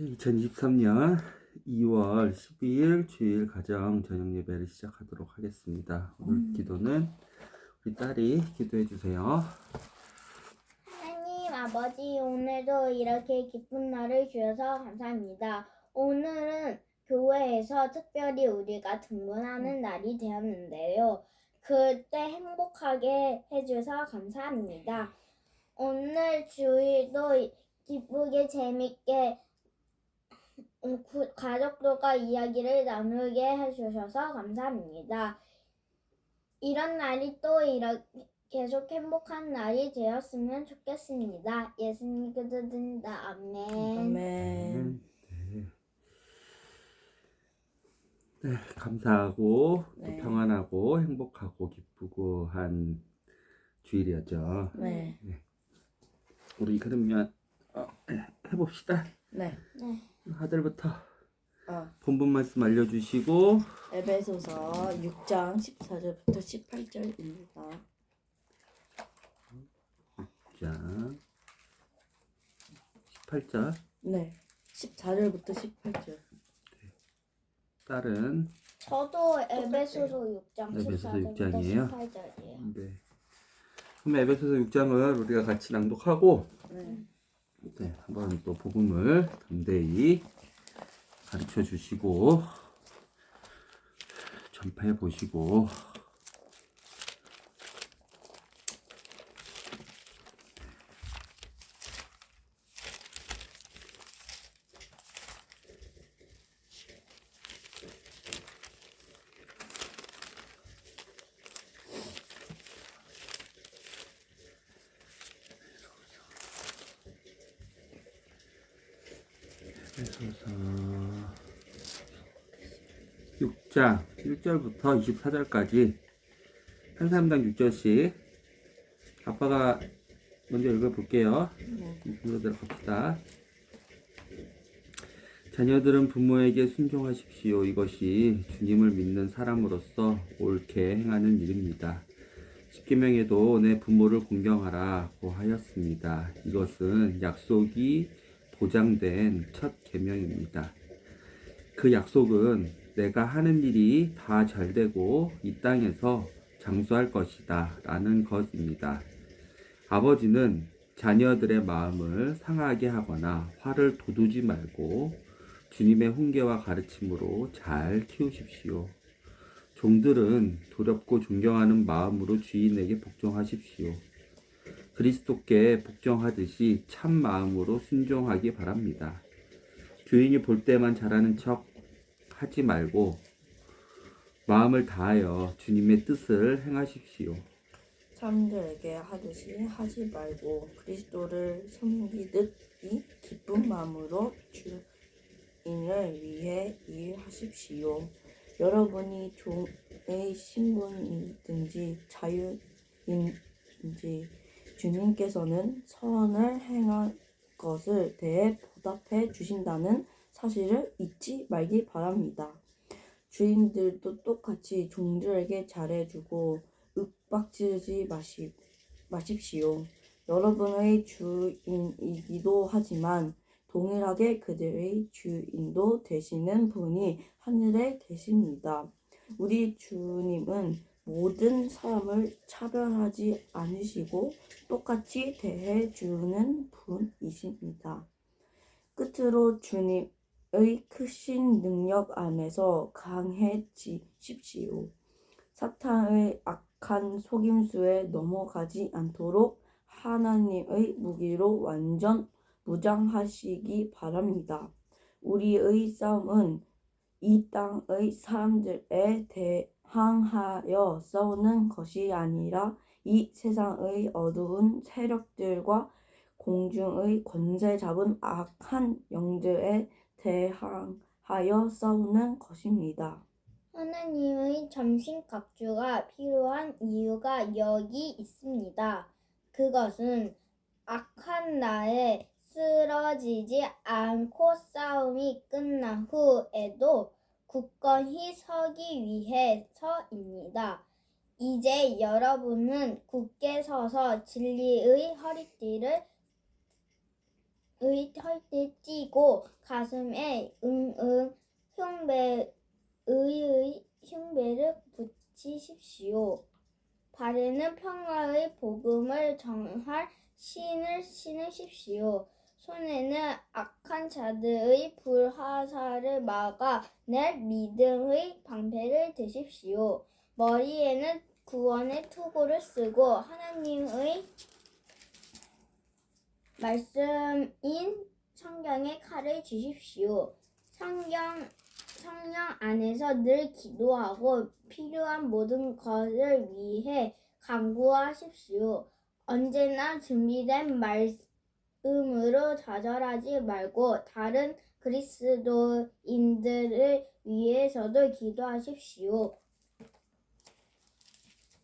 2023년 2월 12일 주일 가정 저녁 예배를 시작하도록 하겠습니다. 오늘 기도는 우리 딸이 기도해 주세요. 하나님 아버지, 오늘도 이렇게 기쁜 날을 주셔서 감사합니다. 오늘은 교회에서 특별히 우리가 등문하는 날이 되었는데요. 그때 행복하게 해주셔서 감사합니다. 오늘 주일도 기쁘게 재밌게 가족들과 이야기를 나누게 해주셔서 감사합니다. 이런 날이 또 이렇게 계속 행복한 날이 되었으면 좋겠습니다. 예수님 기도드립니다. 아멘. 아멘. 네, 감사하고 또 네. 평안하고 행복하고 기쁘고 한 주일이었죠. 네. 우리 그러면 해봅시다. 네. 아들부터 아, 본문 말씀 알려주시고 에베소서 6장 14절부터 18절입니다. 자 18절 네. 14절부터 18절. 딸은 저도 에베소서 6장 에베소서 14절부터 6장이에요? 18절이에요. 네. 그럼 에베소서 6장을 우리가 같이 낭독하고 네. 한번 또 복음을 담대히 가르쳐 주시고 전파해 보시고 에베소서 6장 1절부터 24절까지 한 사람당 6절씩 아빠가 먼저 읽어볼게요. 순서대로 갑시다. 자녀들은 부모에게 순종하십시오. 이것이 주님을 믿는 사람으로서 옳게 행하는 일입니다. 십계명에도 내 부모를 공경하라고 하였습니다. 이것은 약속이 보장된 첫 계명입니다. 그 약속은 내가 하는 일이 다 잘되고 이 땅에서 장수할 것이다 라는 것입니다. 아버지는 자녀들의 마음을 상하게 하거나 화를 돋우지 말고 주님의 훈계와 가르침으로 잘 키우십시오. 종들은 두렵고 존경하는 마음으로 주인에게 복종하십시오. 그리스도께 복종하듯이 참 마음으로 순종하기 바랍니다. 주인이 볼 때만 잘하는 척 하지 말고 마음을 다하여 주님의 뜻을 행하십시오. 사람들에게 하듯이 하지 말고 그리스도를 섬기듯 이 기쁜 마음으로 주인을 위해 일하십시오. 여러분이 종의 신분이든지 자유인지 주님께서는 선을 행한 것을 대해 보답해 주신다는 사실을 잊지 말기 바랍니다. 주인들도 똑같이 종들에게 잘해주고 윽박지르지 마십시오. 여러분의 주인이기도 하지만 동일하게 그들의 주인도 되시는 분이 하늘에 계십니다. 우리 주님은 모든 사람을 차별하지 않으시고 똑같이 대해주는 분이십니다. 끝으로 주님의 크신 능력 안에서 강해지십시오. 사탄의 악한 속임수에 넘어가지 않도록 하나님의 무기로 완전 무장하시기 바랍니다. 우리의 싸움은 이 땅의 사람들에 대항하여 싸우는 것이 아니라 이 세상의 어두운 세력들과 공중의 권세 잡은 악한 영들에 대항하여 싸우는 것입니다. 하나님의 전신갑주가 필요한 이유가 여기 있습니다. 그것은 악한 날에 쓰러지지 않고 싸움이 끝난 후에도 굳건히 서기 위해서입니다. 이제 여러분은 굳게 서서 진리의 허리띠를 털대 띠고 가슴에 응응 흉배를 붙이십시오. 발에는 평화의 복음을 전할 신을 신으십시오. 손에는 악한 자들의 불화살을 막아 낼 믿음의 방패를 드십시오. 머리에는 구원의 투구를 쓰고 하나님의 말씀인 성경의 칼을 쥐십시오. 성령 안에서 늘 기도하고 필요한 모든 것을 위해 간구하십시오. 언제나 준비된 말씀으로 좌절하지 말고 다른 그리스도인들을 위해서도 기도하십시오.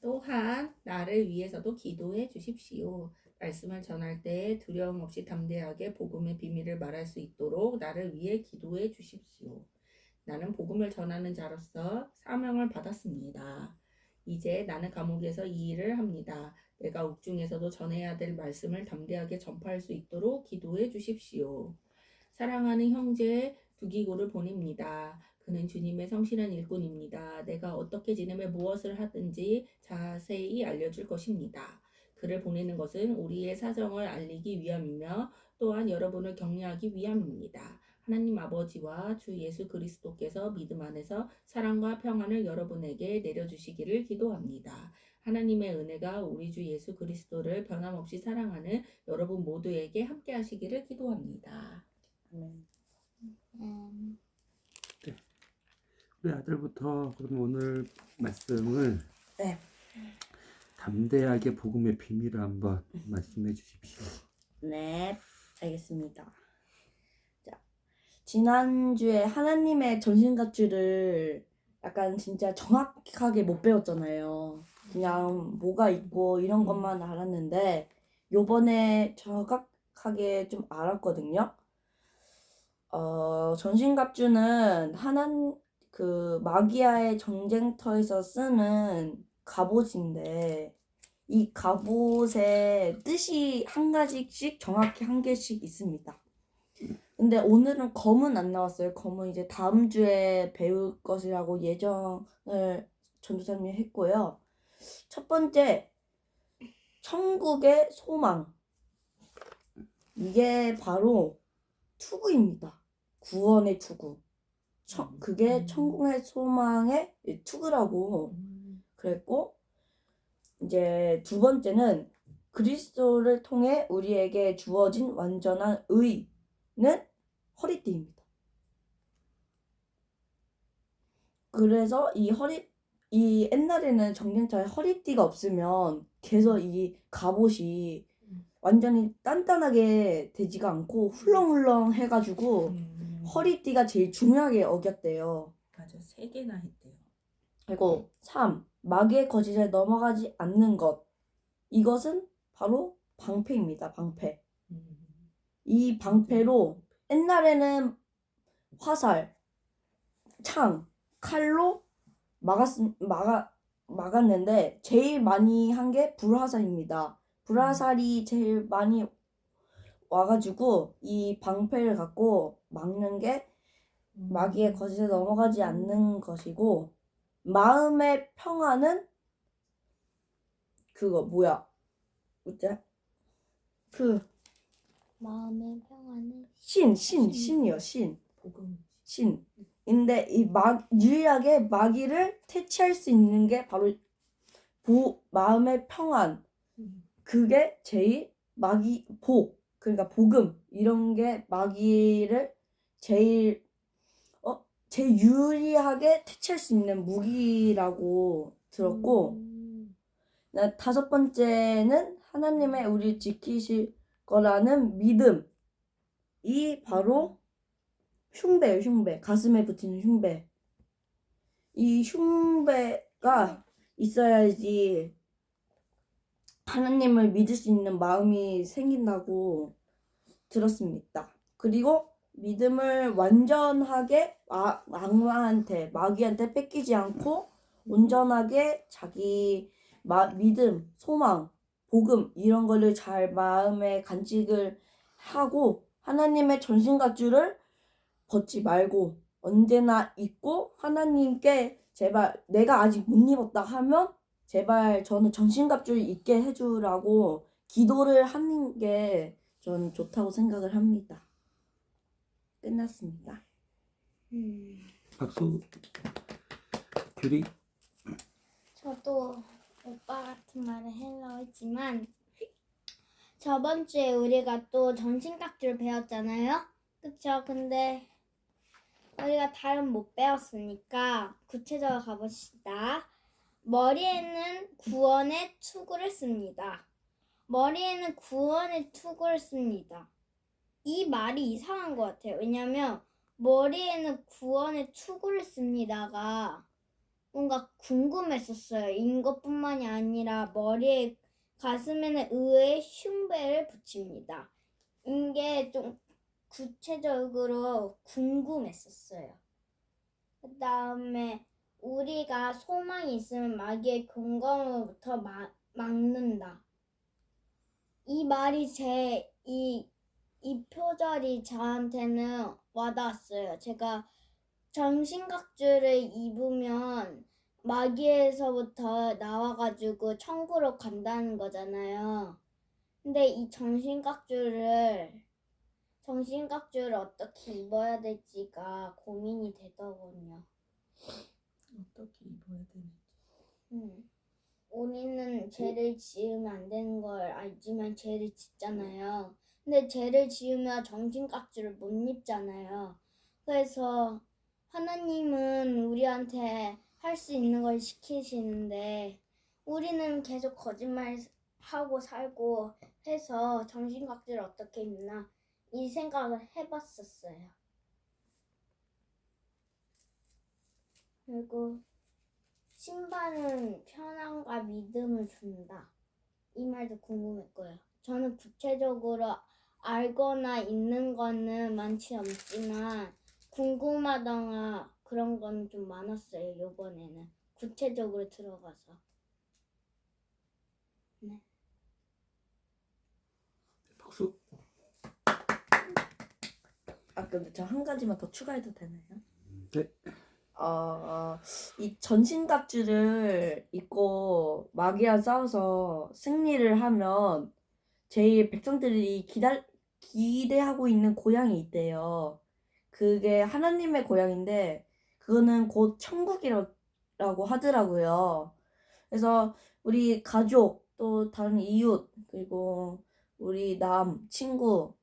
또한 나를 위해서도 기도해 주십시오. 말씀을 전할 때 두려움 없이 담대하게 복음의 비밀을 말할 수 있도록 나를 위해 기도해 주십시오. 나는 복음을 전하는 자로서 사명을 받았습니다. 이제 나는 감옥에서 이 일을 합니다. 내가 옥중에서도 전해야 될 말씀을 담대하게 전파할 수 있도록 기도해 주십시오. 사랑하는 형제 두기고를 보냅니다. 그는 주님의 성실한 일꾼입니다. 내가 어떻게 지내며 무엇을 하든지 자세히 알려줄 것입니다. 그를 보내는 것은 우리의 사정을 알리기 위함이며 또한 여러분을 격려하기 위함입니다. 하나님 아버지와 주 예수 그리스도께서 믿음 안에서 사랑과 평안을 여러분에게 내려주시기를 기도합니다. 하나님의 은혜가 우리 주 예수 그리스도를 변함없이 사랑하는 여러분 모두에게 함께 하시기를 기도합니다. 아멘. 우리 아들부터 그럼 오늘 말씀을 네. 담대하게 복음의 비밀을 한번 말씀해 주십시오. 네, 알겠습니다. 자, 지난주에 하나님의 전신갑주를 약간 진짜 정확하게 못 배웠잖아요. 그냥 뭐가 있고 이런 것만 알았는데 요번에 정확하게 좀 알았거든요. 전신갑주는 그 마기아의 전쟁터에서 쓰는 갑옷인데 이 갑옷의 뜻이 한 가지씩 정확히 한 개씩 있습니다. 근데 오늘은 검은 안 나왔어요. 검은 이제 다음 주에 배울 것이라고 예정을 전도사님이 했고요. 첫 번째, 천국의 소망. 이게 바로 투구입니다. 구원의 투구. 그게 천국의 소망의 투구라고 그랬고, 이제 두 번째는 그리스도를 통해 우리에게 주어진 완전한 의는 허리띠입니다. 그래서 이 옛날에는 전쟁터에 허리띠가 없으면 계속 이 갑옷이 완전히 단단하게 되지가 않고 훌렁훌렁 해가지고 허리띠가 제일 중요하게 어겼대요. 맞아, 3개나 했대요. 그리고 3. 마귀의 거짓에 넘어가지 않는 것. 이것은 바로 방패입니다. 방패. 이 방패로 옛날에는 화살, 창, 칼로 막았는데 제일 많이 한 게 불화살입니다. 불화살이 제일 많이 와가지고 이 방패를 갖고 막는 게 마귀의 거짓에 넘어가지 않는 것이고, 마음의 평안은 그거 뭐야? 뭐지? 마음의 평안은 신이요. 복음. 신인데 이 유일하게 마귀를 퇴치할 수 있는 게 바로 마음의 평안. 그게 제일 그러니까 복음 이런 게 마귀를 제일 유리하게 퇴치할 수 있는 무기라고 들었고, 다섯 번째는 하나님의 우리 지키실 거라는 믿음. 이 바로 흉배예요. 흉배. 가슴에 붙이는 흉배. 이 흉배가 있어야지 하나님을 믿을 수 있는 마음이 생긴다고 들었습니다. 그리고 믿음을 완전하게 마귀한테 뺏기지 않고 온전하게 자기 믿음, 소망, 복음 이런 거를 잘 마음에 간직을 하고 하나님의 전신갑주를 벗지 말고 언제나 입고 하나님께 제발 내가 아직 못 입었다 하면 제발 저는 전신갑주를 입게 해주라고 기도를 하는 게 저는 좋다고 생각을 합니다. 끝났습니다. 박수. 규리. 저도 오빠 같은 말을 하려고 했지만 저번 주에 우리가 또 정신각주를 배웠잖아요. 그쵸? 근데 우리가 다른 못 배웠으니까 구체적으로 가봅시다. 머리에는 구원의 투구를 씁니다. 머리에는 구원의 투구를 씁니다. 이 말이 이상한 것 같아요. 왜냐면 머리에는 구원의 투구를 씁니다가 뭔가 궁금했었어요. 인 것뿐만이 아니라 머리에 가슴에는 의의 흉배를 붙입니다. 이게 좀 구체적으로 궁금했었어요. 그 다음에 우리가 소망이 있으면 마귀의 공격으로부터 막는다. 이 말이 이 표절이 저한테는 와닿았어요. 제가 정신각주를 입으면 마귀에서부터 나와가지고 천국으로 간다는 거잖아요. 근데 이 정신각주를 어떻게 입어야 될지가 고민이 되더군요. 어떻게 입어야 되는지. 우리는 죄를 지으면 안 되는 걸 알지만 죄를 짓잖아요. 근데 죄를 지으면 정신각주를 못 입잖아요. 그래서 하나님은 우리한테 할 수 있는 걸 시키시는데 우리는 계속 거짓말하고 살고 해서 정신각주를 어떻게 입나 이 생각을 해봤었어요. 그리고 신발은 편안과 믿음을 준다. 이 말도 궁금했고요. 저는 구체적으로 알거나 있는 거는 많지 않지만 궁금하다가 그런 건 좀 많았어요. 요번에는 구체적으로 들어가서. 네. 박수. 근데 저 한 가지만 더 추가해도 되나요? 네. 이 전신갑주를 입고 마귀와 싸워서 승리를 하면 제일 백성들이 기대하고 있는 고향이 있대요. 그게 하나님의 고향인데 그거는 곧 천국이라고 하더라고요. 그래서 우리 가족 또 다른 이웃 그리고 우리 친구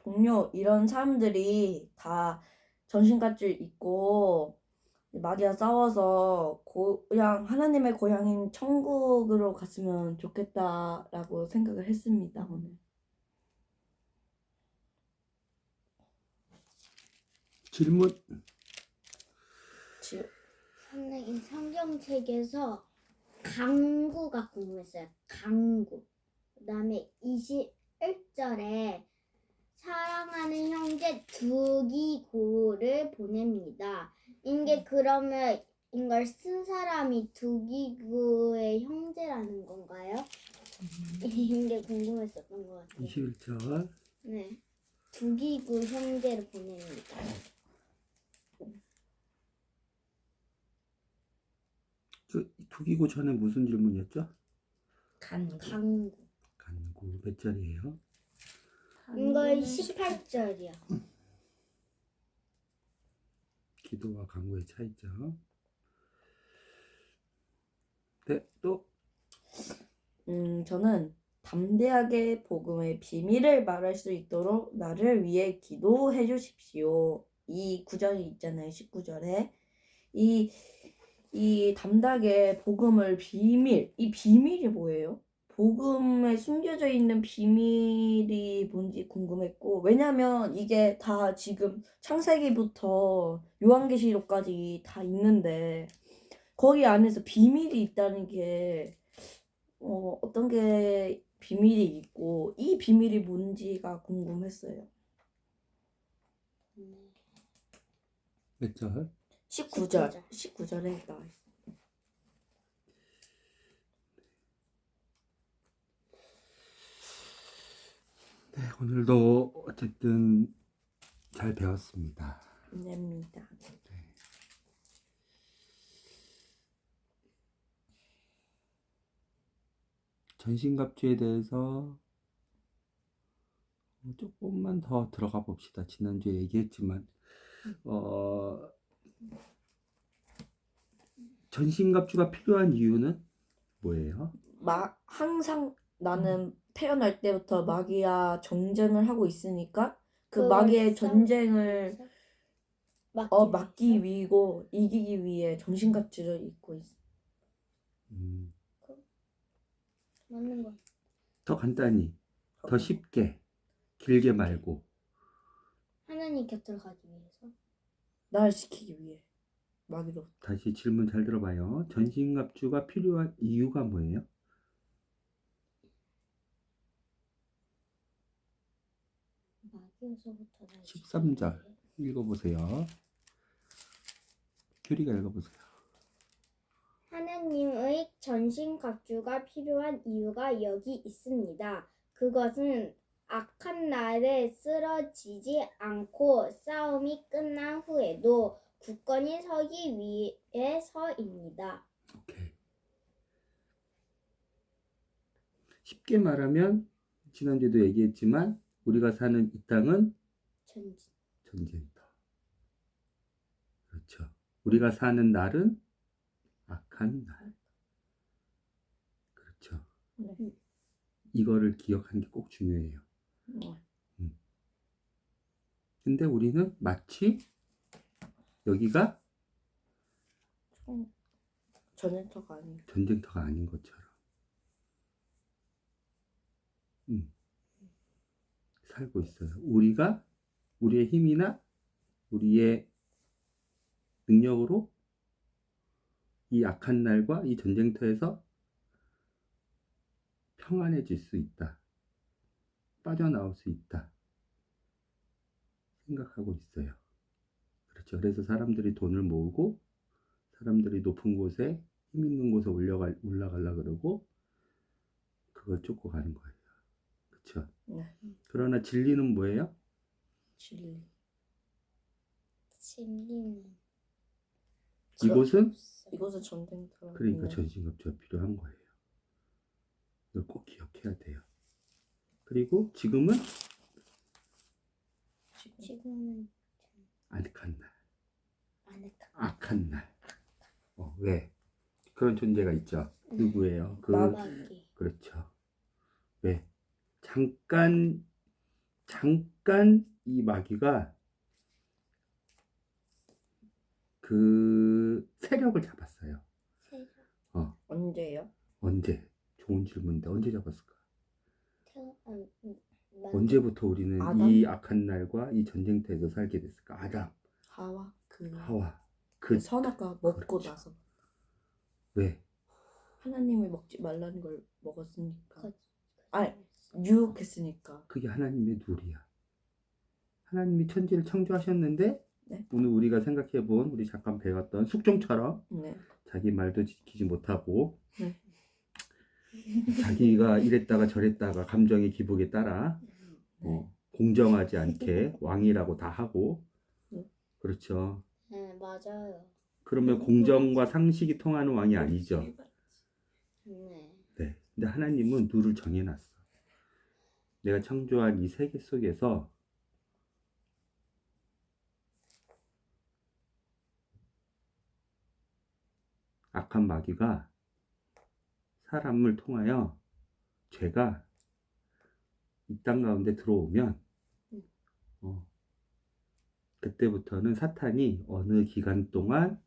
동료 이런 사람들이 다 전신갑주를 입고 마귀와 싸워서 고향 하나님의 고향인 천국으로 갔으면 좋겠다라고 생각을 했습니다. 오늘. 질문. 저는 이 성경책에서 강구가 궁금했어요. 강구. 그 다음에 21절에 사랑하는 형제 두기고를 보냅니다. 이게 그러면 이걸 쓴 사람이 두기고의 형제라는 건가요? 이게 궁금했었던 것 같아요. 21절. 네. 두기고 형제를 보냅니다. 두기고 전에 무슨 질문이었죠? 간구. 강구. 간구 몇 절이에요? 이거 18절이요. 기도와 간구의 차이점. 네, 또. 저는 담대하게 복음의 비밀을 말할 수 있도록 나를 위해 기도해 주십시오. 이 구절이 있잖아요. 19절에. 이 담대하게 복음을 이 비밀이 뭐예요? 복음에 숨겨져 있는 비밀이 뭔지 궁금했고, 왜냐면 이게 다 지금 창세기부터 요한계시록까지 다 있는데 거기 안에서 비밀이 있다는 게 어떤 게 비밀이 있고 이 비밀이 뭔지가 궁금했어요. 몇 절? 19절에 나와 있어요. 네, 오늘도 어쨌든 잘 배웠습니다. 됩니다. 전신갑주에 대해서 조금만 더 들어가 봅시다. 지난주에 얘기했지만 전신갑주가 필요한 이유는 뭐예요? 항상 나는 태어날 때부터 마귀와 전쟁을 하고 있으니까 그 그걸 마귀의 싸우- 전쟁을 막기 막기 위고 이기기 위해 전신갑주를 입고 있어. 맞는 거. 더 간단히, 더 쉽게, 길게 말고 하나님 곁을 가기 위해서. 날 지키기 위해 마귀로. 다시 질문 잘 들어봐요. 전신갑주가 필요한 이유가 뭐예요? 마귀에서부터 날 13절 지키기 읽어보세요. 규리가 읽어보세요. 하나님의 전신갑주가 필요한 이유가 여기 있습니다. 그것은 악한 날에 쓰러지지 않고 싸움이 끝난 후에도 굳건히 서기 위해서입니다. 오케이. 쉽게 말하면 지난주에도 얘기했지만 우리가 사는 이 땅은 전진. 전쟁터. 그렇죠. 우리가 사는 날은 악한 날. 그렇죠. 네. 이거를 기억하는 게 꼭 중요해요. 근데 우리는 마치 여기가 전쟁터가 아니에요. 전쟁터가 아닌 것처럼 살고 있어요. 우리가 우리의 힘이나 우리의 능력으로 이 악한 날과 이 전쟁터에서 평안해질 수 있다. 빠져나올 수 있다. 생각하고 있어요. 그렇죠. 그래서 사람들이 돈을 모으고 사람들이 높은 곳에 힘 있는 곳에 올라가려고 그러고 그걸 쫓고 가는 거예요. 그렇죠. 네. 그러나 진리는 뭐예요? 진리. 진리는 이곳은 이곳은 전쟁터. 그러니까 전신갑주가 필요한 거예요. 이걸 꼭 기억해야 돼요. 그리고 지금은 지금은 악한 날, 아늑한 악한 날. 왜? 그런 존재가 있죠. 누구예요? 마귀. 그렇죠. 왜? 잠깐 이 마귀가 그 세력을 잡았어요. 세력. 언제요? 언제? 좋은 질문인데 언제 잡았을까? 태어난 언제부터 우리는 아담? 이 악한 날과 이 전쟁터에서 살게 됐을까? 아담, 하와 하와. 그 선악과 먹고 그렇죠. 나서 왜? 하나님이 먹지 말라는 걸 먹었으니까. 거. 아니, 유혹했으니까. 그게 하나님의 룰이야. 하나님이 천지를 창조하셨는데 네. 오늘 우리가 생각해본 우리 잠깐 배웠던 숙종처럼 네. 자기 말도 지키지 못하고 네. 자기가 이랬다가 저랬다가 감정의 기복에 따라 공정하지 않게 왕이라고 다 하고 그렇죠. 네, 맞아요. 그러면 공정과 상식이 통하는 왕이 아니죠. 네. 네. 근데 하나님은 룰을 정해놨어. 내가 창조한 이 세계 속에서 악한 마귀가 사람을 통하여 죄가 이 땅 가운데 들어오면 그때부터는 사탄이 어느 기간 동안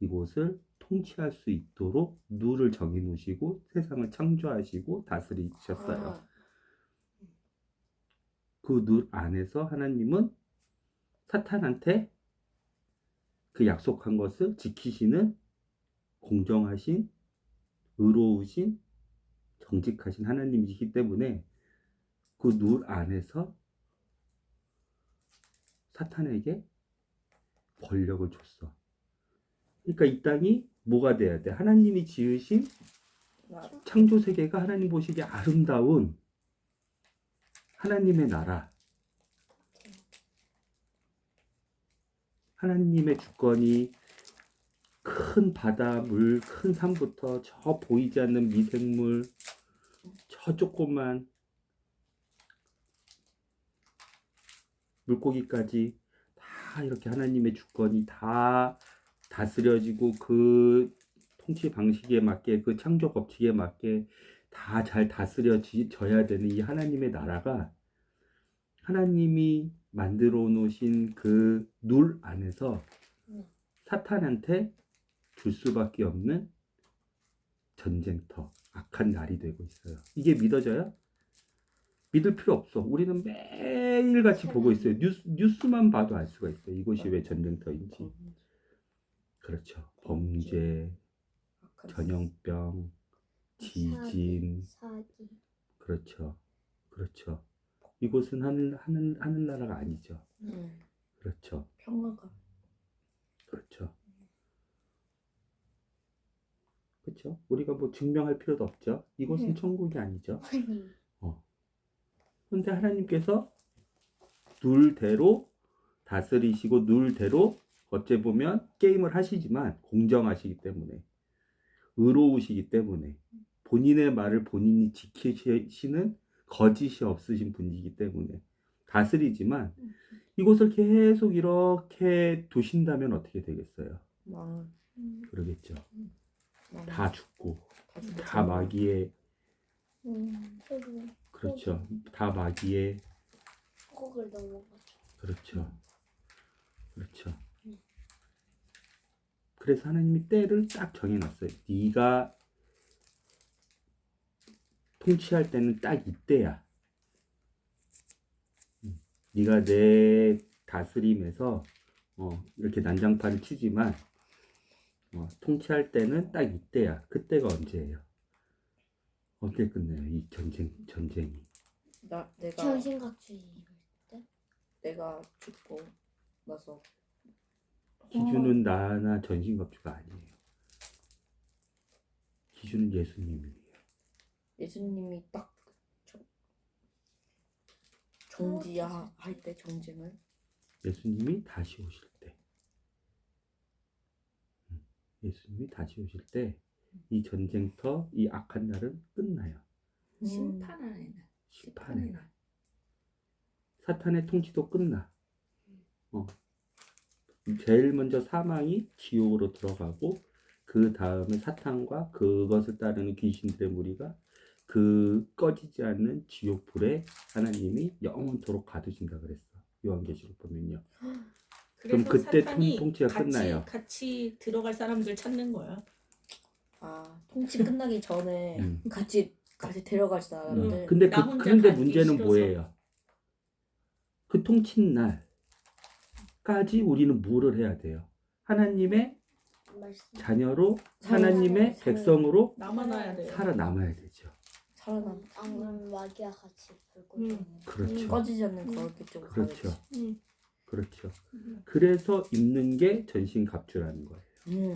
이곳을 통치할 수 있도록 룰을 정해 놓으시고 세상을 창조하시고 다스리셨어요. 그 룰 안에서 하나님은 사탄한테 그 약속한 것을 지키시는 공정하신, 의로우신, 정직하신 하나님이시기 때문에 그 룰 안에서 사탄에게 권력을 줬어. 그러니까 이 땅이 뭐가 돼야 돼? 하나님이 지으신 창조 세계가 하나님 보시기에 아름다운 하나님의 나라, 하나님의 주권이 큰 바다, 물, 큰 산부터 저 보이지 않는 미생물, 저 조그만 물고기까지 다 이렇게 하나님의 주권이 다 다스려지고 그 통치 방식에 맞게 그 창조 법칙에 맞게 다 잘 다스려져야 되는 이 하나님의 나라가 하나님이 만들어 놓으신 그 룰 안에서 사탄한테 줄 수밖에 없는 전쟁터, 악한 날이 되고 있어요. 이게 믿어져요? 믿을 필요 없어. 우리는 매일같이 보고 있어요. 뉴스만 봐도 알 수가 있어요. 이곳이 왜 전쟁터인지. 그렇죠. 범죄, 전염병, 지진. 사기. 그렇죠. 그렇죠. 이곳은 하늘나라가 아니죠. 그렇죠. 평화가. 그렇죠. 그렇죠. 우리가 뭐 증명할 필요도 없죠. 이곳은 천국이 아니죠. 아니. 그런데 하나님께서 룰대로 다스리시고 룰대로 어째 보면 게임을 하시지만 공정하시기 때문에 의로우시기 때문에 본인의 말을 본인이 지키시는 거짓이 없으신 분이기 때문에 다스리지만 이곳을 계속 이렇게 두신다면 어떻게 되겠어요? 망. 그러겠죠. 망. 다 죽고 죽고 다 마귀의 그리고 그렇죠. 다 마귀의 꼭을 넘어가죠. 그렇죠. 그렇죠. 그래서 하나님이 때를 딱 정해놨어요. 네가 통치할 때는 딱 이때야. 네가 내 다스림에서 이렇게 난장판을 치지만 통치할 때는 딱 이때야. 그때가 언제예요? 어떻게 끝나요? 이 전쟁이. 내가 정신각주의. 내가 죽고 나서 기준은 나나 전신갑주가 아니에요. 기준은 예수님이에요. 예수님이 딱 정지할 때 전쟁을 예수님이 다시 오실 때. 예수님이 다시 오실 때 이 전쟁터, 이 악한 날은 끝나요. 심판하는 날. 심판의 날. 사탄의 통치도 끝나. 제일 먼저 사망이 지옥으로 들어가고 그 다음에 사탄과 그것을 따르는 귀신들의 무리가 그 꺼지지 않는 지옥불에 하나님이 영원토록 가두신다 그랬어. 요한계시록 보면요. 그럼 그래서 그때 사탄이 통치가 끝나요. 같이 들어갈 사람들 찾는 거야. 통치 끝나기 전에 같이 데려갈 사람들. 근데 나 혼자 그런데 가기 문제는 싫어서. 뭐예요? 그 통치 날까지 우리는 뭐를 해야 돼요? 하나님의 말씀. 자녀로 하나님의 백성으로 남아나야 돼요. 살아남아야 되죠. 살아남. 안 그러면 마귀와 같이 불꽃. 그렇죠. 꺼지지 않는 그렇게 쪽으로 그렇죠. 가겠지. 그렇죠. 그래서 입는 게 전신갑주라는 거예요.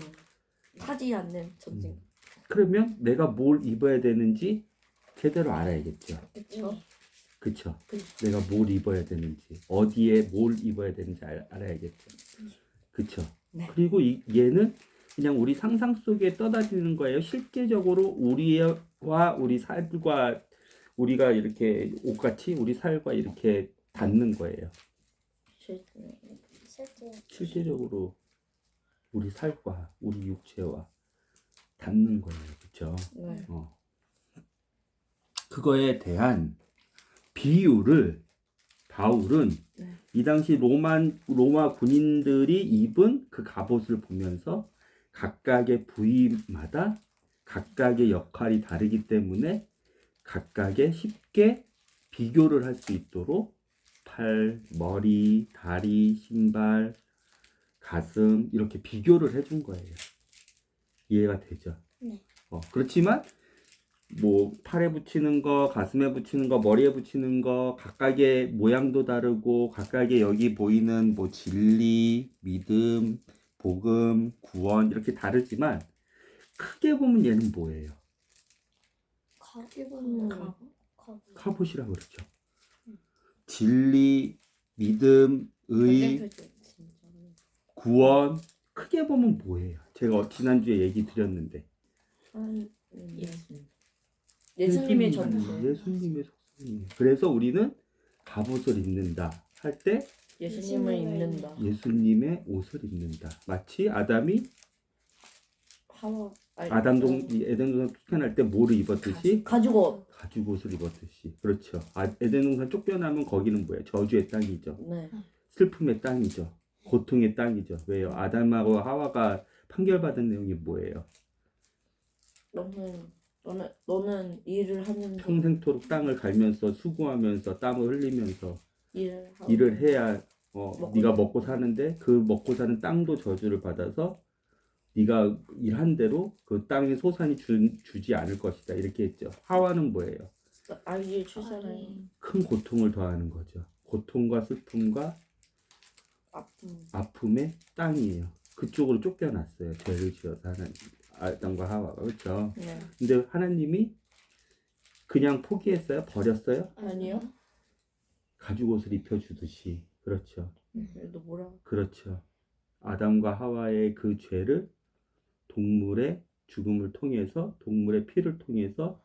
타지 않는 전쟁. 그러면 내가 뭘 입어야 되는지 제대로 알아야겠죠. 그렇죠. 그렇죠. 내가 뭘 입어야 되는지 어디에 뭘 입어야 되는지 알아야겠죠. 그렇죠. 네. 그리고 얘는 그냥 우리 상상 속에 떠다니는 거예요. 실제적으로 우리와 우리 살과 우리가 이렇게 옷같이 우리 살과 이렇게 닿는 거예요. 실제적으로 우리 살과 우리 육체와 닿는 거예요. 그렇죠? 네. 그거에 대한 비유를 바울은 네. 이 당시 로마 군인들이 입은 그 갑옷을 보면서 각각의 부위마다 각각의 역할이 다르기 때문에 각각의 쉽게 비교를 할 수 있도록 팔, 머리, 다리, 신발, 가슴 이렇게 비교를 해준 거예요. 이해가 되죠? 네. 그렇지만 뭐 팔에 붙이는 거, 가슴에 붙이는 거, 머리에 붙이는 거 각각의 모양도 다르고 각각의 여기 보이는 뭐 진리, 믿음, 복음, 구원 이렇게 다르지만 크게 보면 얘는 뭐예요? 크게 보면 갑옷이라고 그러죠. 진리, 믿음, 의, 구원 크게 보면 뭐예요? 제가 지난주에 얘기 드렸는데 예수님. 예수님의 예수님, 전부. 예수님의 속성이에요. 그래서 우리는 갑옷을 입는다 할 때 예수님을 입는다. 예수님의 옷을 입는다. 마치 아담이 하와. 에덴 동산 쫓겨날 때 뭐를 입었듯이 가지고. 가죽 옷을 입었듯이. 그렇죠. 에덴 동산 쫓겨나면 거기는 뭐예요? 저주의 땅이죠. 네. 슬픔의 땅이죠. 고통의 땅이죠. 왜요? 아담하고 하와가 판결받은 내용이 뭐예요? 너는 일을 하면서 평생토록 땅을 갈면서 수고하면서 땀을 흘리면서 일을 일을 해야 먹고 네가 먹고 사는데 그 먹고 사는 땅도 저주를 받아서 네가 일한 대로 그 땅의 소산이 주지 않을 것이다. 이렇게 했죠. 하와는 뭐예요? 아이를 출산해. 큰 고통을 더하는 거죠. 고통과 슬픔과 아픔의 땅이에요. 그쪽으로 쫓겨났어요. 죄를 지어서 하나님, 아담과 하와가. 그렇죠. 네. 근데 하나님이 그냥 포기했어요? 버렸어요? 아니요. 가죽 옷을 입혀주듯이. 그렇죠. 너 뭐라? 그렇죠. 아담과 하와의 그 죄를 동물의 죽음을 통해서, 동물의 피를 통해서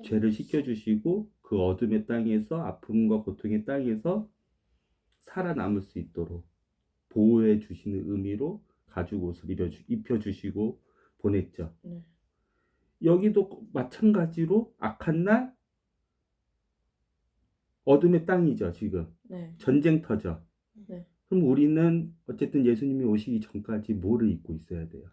죄를 씻겨주시고 그 어둠의 땅에서, 아픔과 고통의 땅에서 살아남을 수 있도록 보호해 주시는 의미로 가죽 옷을 입혀주시고 보냈죠. 네. 여기도 마찬가지로 악한 날 어둠의 땅이죠. 지금 네. 전쟁터죠. 네. 그럼 우리는 어쨌든 예수님이 오시기 전까지 뭐를 입고 있어야 돼요?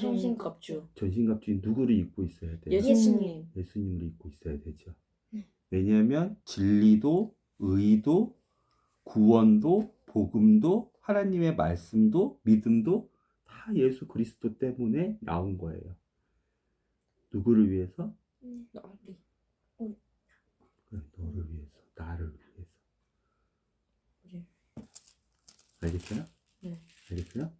전신갑주. 전신갑주인 누구를 입고 있어야 돼요? 예수님. 예수님을 입고 있어야 되죠. 네. 왜냐하면 진리도, 의도, 구원도, 복음도, 하나님의 말씀도, 믿음도 다 예수 그리스도 때문에 나온 거예요. 누구를 위해서? 나리. 그래, 너를 위해서, 나를 위해서. 네. 알겠어요? 네. 알겠어요?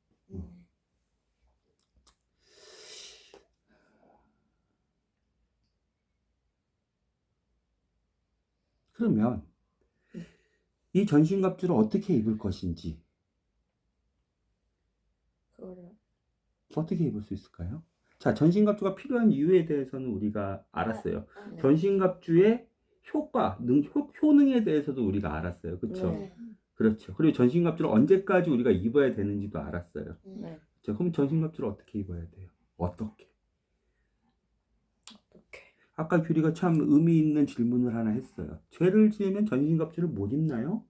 그러면 이 전신갑주를 어떻게 입을 것인지 그거를 어떻게 입을 수 있을까요? 자, 전신갑주가 필요한 이유에 대해서는 우리가 알았어요. 네. 전신갑주의 효과, 효능에 대해서도 우리가 알았어요. 그렇죠? 네. 그렇죠. 그리고 전신갑주를 언제까지 우리가 입어야 되는지도 알았어요. 네. 자, 그럼 전신갑주를 어떻게 입어야 돼요? 어떻게? 아까 규리가 참 의미 있는 질문을 하나 했어요. 죄를 지으면 전신갑주를 못 입나요?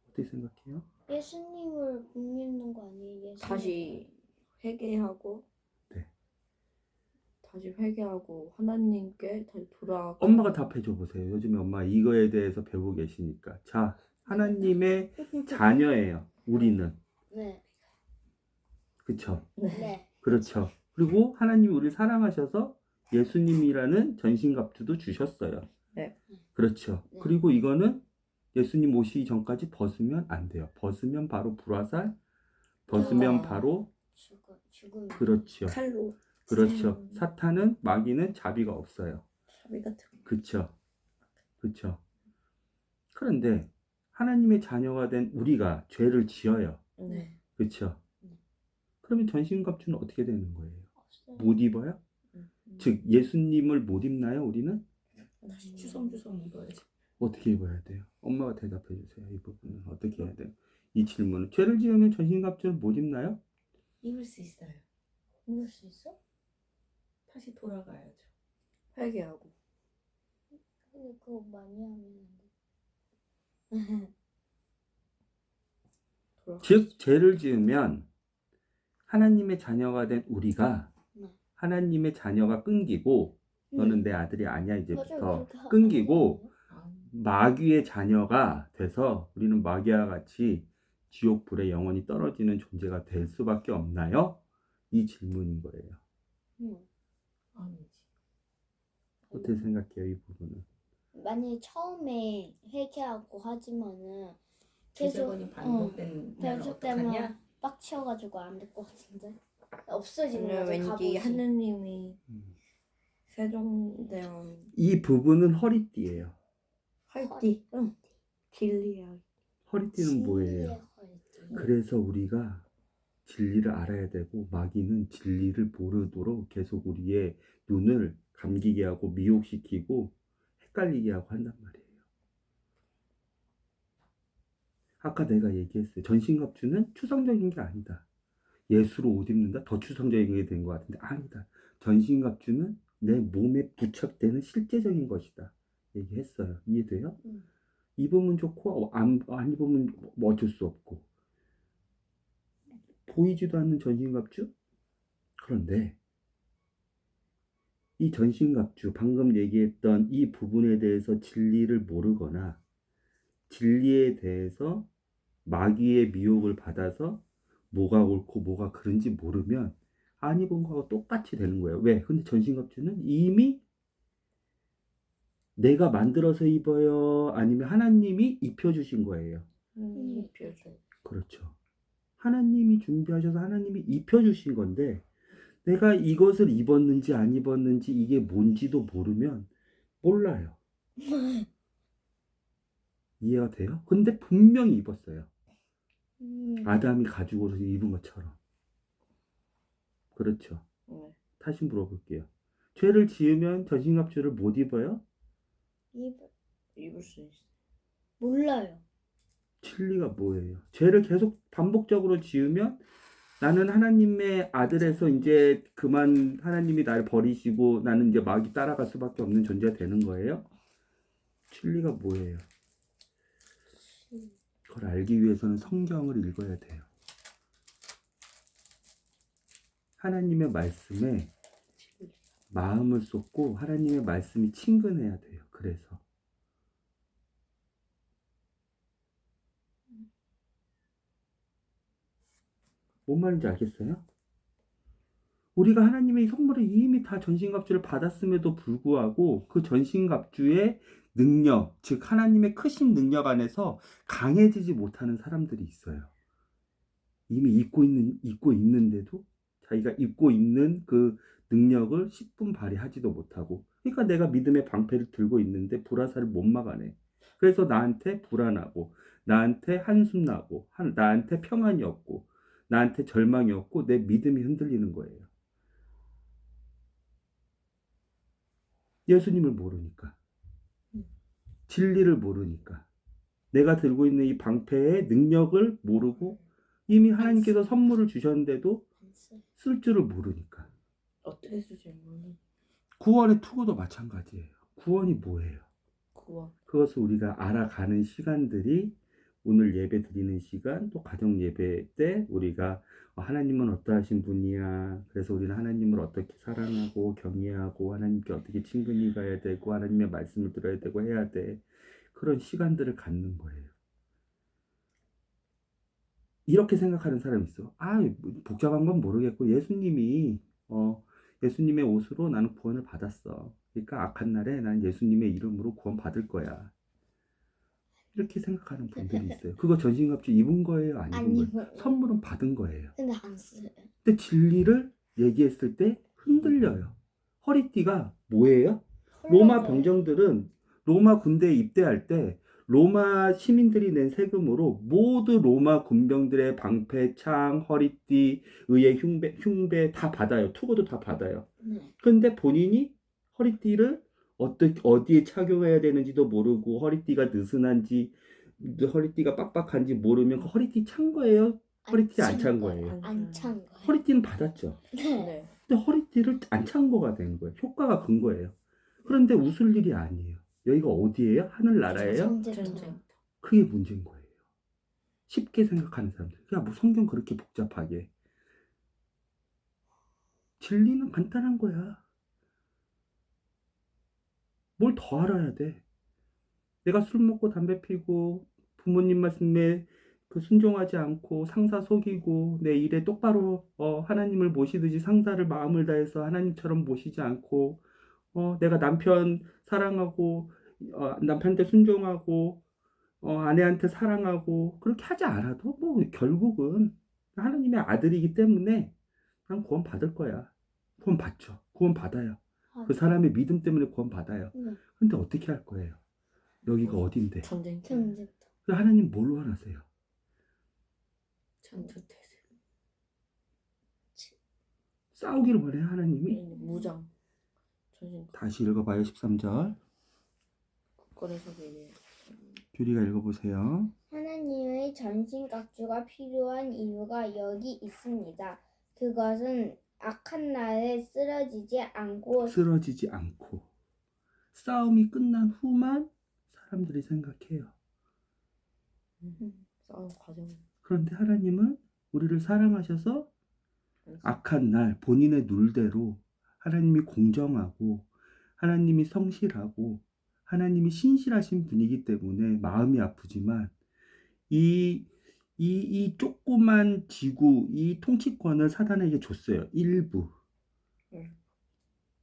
어떻게 생각해요? 예수님을 못 믿는 거 아니에요? 예수님. 다시 회개하고. 네. 다시 회개하고 하나님께 다시 돌아가. 엄마가 답해줘 보세요. 요즘에 엄마 이거에 대해서 배우고 계시니까. 자, 하나님의 자녀예요. 우리는. 네. 그쵸? 네. 그렇죠. 그리고 하나님이 우리를 사랑하셔서 예수님이라는 전신갑주도 주셨어요. 네. 그렇죠. 네. 그리고 이거는 예수님 오시기 전까지 벗으면 안 돼요. 벗으면 바로 불화살, 벗으면 바로 죽음. 그렇죠. 칼로. 그렇죠. 사탄은 마귀는 자비가 없어요. 자비 같은. 그렇죠. 그렇죠. 그런데 하나님의 자녀가 된 우리가 죄를 지어요. 네. 그렇죠. 그러면 전신갑주는 어떻게 되는 거예요? 없어요. 못 입어요? 즉 예수님을 못 입나요? 우리는 다시 주섬주섬 입어야지. 어떻게 입어야 돼요? 엄마가 대답해 주세요. 이 부분은 어떻게 해야 돼요? 이 질문은 죄를 지으면 전신갑주를 못 입나요? 입을 수 있어요. 믿을 수 있어? 다시 돌아가야죠. 회개하고. 근데 그거 많이 하면 안 돼. 돌아가. 즉 죄를 지으면 하나님의 자녀가 된 우리가 네. 하나님의 자녀가 끊기고 너는 내 아들이 아니야 이제부터 맞아요, 그렇게 끊기고 아, 마귀의 자녀가 돼서 우리는 마귀와 같이 지옥 불에 영원히 떨어지는 존재가 될 수밖에 없나요? 이 질문인 거예요. 아니지. 어떻게 생각해요, 이 부분은? 만약에 처음에 회개하고 하지만은 두 계속 번이 반복된 날 반복되면 어떡하냐? 빡쳐가지고 안 될 것 같은데 없어지는 아니면 거죠. 왠지 갑옷이. 하느님이 세종대왕. 이 부분은 허리띠예요. 허리띠. 응. 진리야. 허리띠는 뭐예요? 진리의 허리띠. 그래서 우리가 진리를 알아야 되고 마귀는 진리를 모르도록 계속 우리의 눈을 감기게 하고 미혹시키고 헷갈리게 하고 한단 말이에요. 아까 내가 얘기했어요. 전신갑주는 추상적인 게 아니다. 예수로 옷 입는다? 더 추상적인 게 된 것 같은데 아니다. 전신갑주는 내 몸에 부착되는 실제적인 것이다. 얘기했어요. 이해돼요? 입으면 좋고 안 입으면 뭐 어쩔 수 없고 보이지도 않는 전신갑주? 그런데 이 전신갑주 방금 얘기했던 이 부분에 대해서 진리를 모르거나 진리에 대해서 마귀의 미혹을 받아서 뭐가 옳고 뭐가 그른지 모르면 안 입은 거하고 똑같이 되는 거예요. 왜? 근데 전신갑주는 이미 내가 만들어서 입어요? 아니면 하나님이 입혀주신 거예요? 입혀줘. 그렇죠. 하나님이 준비하셔서 하나님이 입혀주신 건데 내가 이것을 입었는지 안 입었는지 이게 뭔지도 모르면 몰라요. 이해가 돼요? 근데 분명히 입었어요. 아담이 가죽으로 입은 것처럼. 그렇죠. 네. 다시 물어볼게요. 죄를 지으면 전신갑주를 못 입어요? 입을 수 있어. 몰라요. 진리가 뭐예요? 죄를 계속 반복적으로 지으면 나는 하나님의 아들에서 이제 그만 하나님이 나를 버리시고 나는 이제 마귀 따라갈 수밖에 없는 존재가 되는 거예요? 진리가 뭐예요? 그걸 알기 위해서는 성경을 읽어야 돼요. 하나님의 말씀에 마음을 쏟고 하나님의 말씀이 친근해야 돼요. 그래서 뭔 말인지 알겠어요? 우리가 하나님의 선물을 이미 다 전신갑주를 받았음에도 불구하고 그 전신갑주의 능력, 즉 하나님의 크신 능력 안에서 강해지지 못하는 사람들이 있어요. 이미 입고 있는데도 자기가 입고 있는 그 능력을 10분 발휘하지도 못하고, 그러니까 내가 믿음의 방패를 들고 있는데 불화살을 못 막아내. 그래서 나한테 불안하고 나한테 한숨 나고 나한테 평안이 없고 나한테 절망이 없고 내 믿음이 흔들리는 거예요. 예수님을 모르니까, 진리를 모르니까, 내가 들고 있는 이 방패의 능력을 모르고 이미 하나님께서 선물을 주셨는데도 쓸 줄을 모르니까. 어떻게 쓰지 모르는 구원의 투구도 마찬가지예요. 구원이 뭐예요? 구원. 그것을 우리가 알아가는 시간들이 오늘 예배 드리는 시간, 또 가정 예배 때 우리가 하나님은 어떠하신 분이야. 그래서 우리는 하나님을 어떻게 사랑하고 경외하고 하나님께 어떻게 친근히 가야 되고 하나님의 말씀을 들어야 되고 해야 돼. 그런 시간들을 갖는 거예요. 이렇게 생각하는 사람이 있어. 복잡한 건 모르겠고 예수님의 옷으로 나는 구원을 받았어. 그러니까 악한 날에 난 예수님의 이름으로 구원 받을 거야. 이렇게 생각하는 분들이 있어요. 그거 전신갑주 입은 거예요? 안 안 입은 거예요? 입어요. 선물은 받은 거예요. 근데 안 써요. 근데 진리를 얘기했을 때 흔들려요. 허리띠가 뭐예요? 로마 병정들은 로마 군대에 입대할 때 로마 시민들이 낸 세금으로 모두 로마 군병들의 방패, 창, 허리띠, 의의 흉배 다 받아요. 투구도 다 받아요. 네. 근데 본인이 허리띠를 어디에 착용해야 되는지도 모르고 허리띠가 느슨한지 허리띠가 빡빡한지 모르면 그 허리띠 찬 거예요? 허리띠 안 찬 거예요? 안 찬 거예요. 허리띠는 받았죠. 네. 네. 근데 허리띠를 안 찬 거가 된 거예요. 효과가 큰 거예요. 그런데 웃을 일이 아니에요. 여기가 어디예요? 하늘나라예요? 전쟁터. 그게 문제인 거예요. 쉽게 생각하는 사람들. 야, 뭐 성경 그렇게 복잡하게. 진리는 간단한 거야. 뭘 더 알아야 돼. 내가 술 먹고 담배 피고 부모님 말씀에 순종하지 않고 상사 속이고 내 일에 똑바로 하나님을 모시듯이 상사를 마음을 다해서 하나님처럼 모시지 않고 내가 남편 사랑하고 남편한테 순종하고 아내한테 사랑하고 그렇게 하지 않아도 뭐 결국은 하나님의 아들이기 때문에 난 구원 받을 거야. 구원 받죠. 구원 받아요. 그 사람의 믿음 때문에 구원 받아요. 근데 어떻게 할 거예요? 여기가 어딘데? 전쟁. 전쟁터. 하나님 뭘로 원하세요? 전투태세. 싸우기를 원해요 하나님이? 무장. 전쟁. 다시 읽어봐요 13절. 국거래서 얘기해. 규리가 읽어보세요. 하나님의 전신갑주가 필요한 이유가 여기 있습니다. 그것은 악한 날에 쓰러지지 않고 쓰러지지 않고 싸움이 끝난 후만 사람들이 생각해요. 싸움 과정. 그런데 하나님은 우리를 사랑하셔서 악한 날 본인의 눌대로 하나님이 공정하고 하나님이 성실하고 하나님이 신실하신 분이기 때문에 마음이 아프지만 이 조그만 지구 이 통치권을 사단에게 줬어요. 일부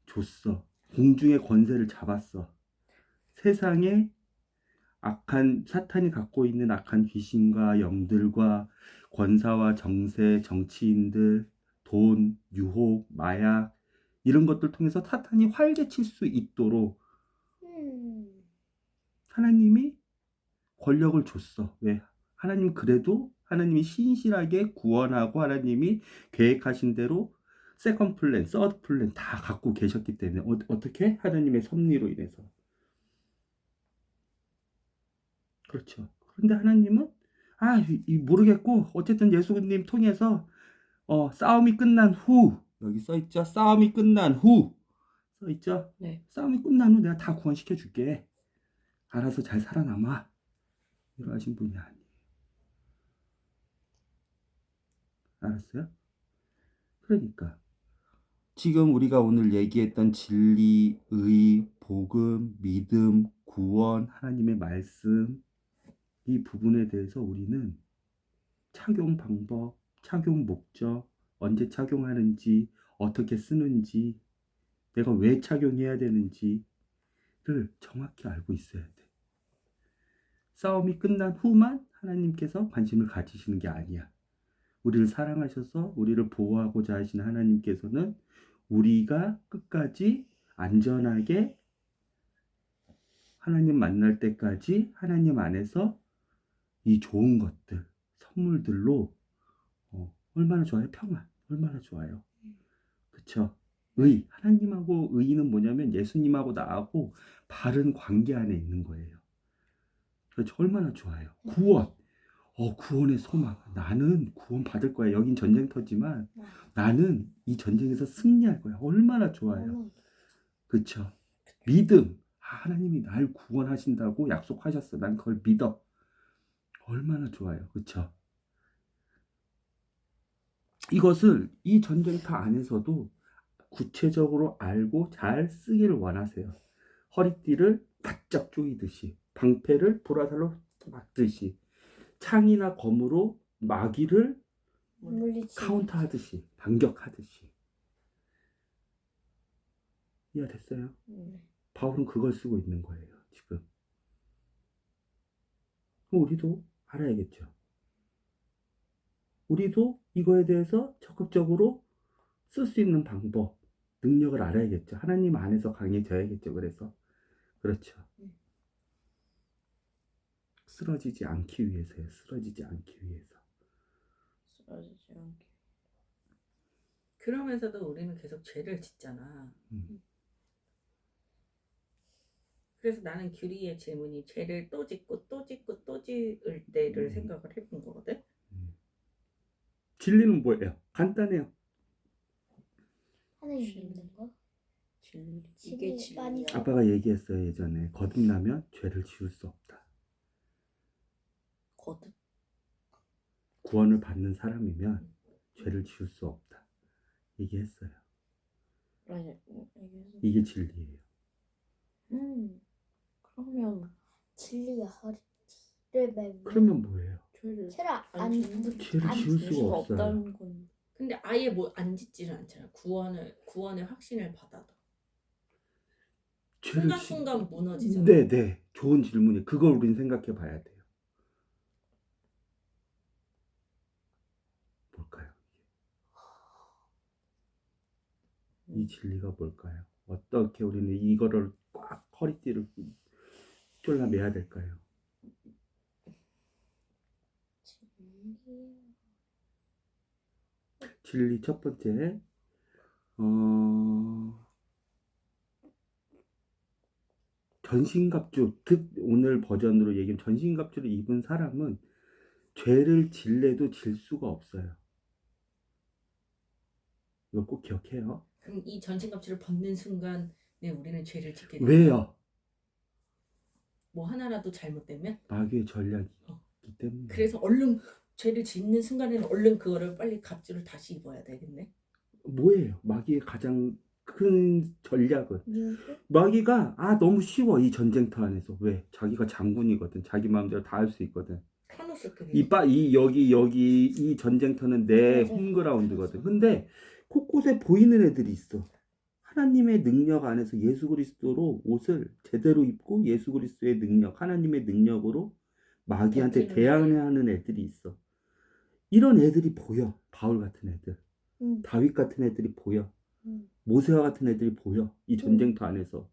줬어. 공중의 권세를 잡았어. 세상에 악한 사탄이 갖고 있는 악한 귀신과 영들과 권사와 정세, 정치인들, 돈, 유혹, 마약 이런 것들 통해서 사탄이 활개칠 수 있도록 하나님이 권력을 줬어. 왜? 하나님 그래도 하나님이 신실하게 구원하고 하나님이 계획하신 대로 세컨드 플랜, 서드 플랜 다 갖고 계셨기 때문에 어떻게? 하나님의 섭리로 인해서. 그렇죠. 그런데 하나님은 모르겠고 어쨌든 예수님 통해서 싸움이 끝난 후 여기 써있죠. 싸움이 끝난 후 써있죠. 네. 싸움이 끝난 후 내가 다 구원시켜 줄게. 알아서 잘 살아남아. 이러하신 분이 아니에요. 알았어요? 그러니까 지금 우리가 오늘 얘기했던 진리, 의, 복음, 믿음, 구원, 하나님의 말씀 이 부분에 대해서 우리는 착용 방법, 착용 목적, 언제 착용하는지, 어떻게 쓰는지, 내가 왜 착용해야 되는지를 정확히 알고 있어야 돼. 싸움이 끝난 후만 하나님께서 관심을 가지시는 게 아니야. 우리를 사랑하셔서 우리를 보호하고자 하시는 하나님께서는 우리가 끝까지 안전하게 하나님 만날 때까지 하나님 안에서 이 좋은 것들, 선물들로 얼마나 좋아요? 평안. 얼마나 좋아요. 그쵸? 의. 하나님하고 의는 뭐냐면 예수님하고 나하고 바른 관계 안에 있는 거예요. 그렇죠? 얼마나 좋아요. 구원. 구원의 소망. 나는 구원 받을 거야. 여긴 전쟁터지만 나는 이 전쟁에서 승리할 거야. 얼마나 좋아요. 그쵸? 믿음. 하나님이 날 구원하신다고 약속하셨어. 난 그걸 믿어. 얼마나 좋아요. 그쵸? 이것을 이 전쟁터 안에서도 구체적으로 알고 잘 쓰기를 원하세요. 허리띠를 바짝 조이듯이, 방패를 보라살로 막듯이, 창이나 검으로 마귀를 물리치. 카운터하듯이, 반격하듯이. 이해됐어요? 바울은 그걸 쓰고 있는 거예요, 지금. 우리도 알아야겠죠. 우리도 이거에 대해서 적극적으로 쓸 수 있는 방법, 능력을 알아야겠죠. 하나님 안에서 강해져야겠죠. 그래서 그렇죠. 쓰러지지 않기 위해서요. 쓰러지지 않기 위해서. 쓰러지지 않게. 그러면서도 우리는 계속 죄를 짓잖아. 음. 그래서 나는 규리의 질문이 죄를 또 짓고 또 짓고 또 지을 때를 생각을 해본 거거든. 진리는 뭐예요? 간단해요. 하나님 믿는 거? 진리. 진리 이게 진리야. 많이 아빠가 얘기했어요. 예전에 거듭나면 죄를 지을 수 없다. 거듭. 구원을 받는 사람이면 죄를 지을 수 없다. 얘기했어요. 아니, 이게 진리예요. 그러면 진리의 허리띠를 매면 그러면 뭐예요? 죄를 죄를 안 지을 죄를 안 지을 수가 수가 없어요. 없다는 건. 근데 아예 뭐 안 짓지는 않잖아. 구원의 확신을 받아도 죄를 순간순간 무너지잖아. 네. 좋은 질문이에요. 그걸 우린 생각해 봐야 돼요. 뭘까요? 이 진리가 뭘까요? 어떻게 우리는 이거를 꽉 허리띠를 졸라매야 될까요? 진리 첫 번째, 전신갑주, 즉 오늘 버전으로 얘기하면 전신갑주를 입은 사람은 죄를 질래도 질 수가 없어요. 이거 꼭 기억해요. 그럼 이 전신갑주를 벗는 순간 우리는 죄를 짓게 돼요. 왜요? 뭐 하나라도 잘못되면? 마귀의 전략이기 어. 때문에. 그래서 얼른 죄를 짓는 순간에는 얼른 그거를 빨리 갑주를 다시 입어야 되겠네. 뭐예요? 마귀의 가장 큰 전략은 유혹? 마귀가 너무 쉬워. 이 전쟁터 안에서. 왜? 자기가 장군이거든. 자기 마음대로 다 할 수 있거든. 카노스들이 여기 이 전쟁터는 내 맞아. 홈그라운드거든. 근데 곳곳에 보이는 애들이 있어. 하나님의 능력 안에서 예수 그리스도로 옷을 제대로 입고 예수 그리스도의 능력, 하나님의 능력으로 마귀한테 버티는 대항하는 애들이 있어. 이런 애들이 보여. 바울 같은 애들, 다윗 같은 애들이 보여. 모세와 같은 애들이 보여. 이 전쟁터 안에서.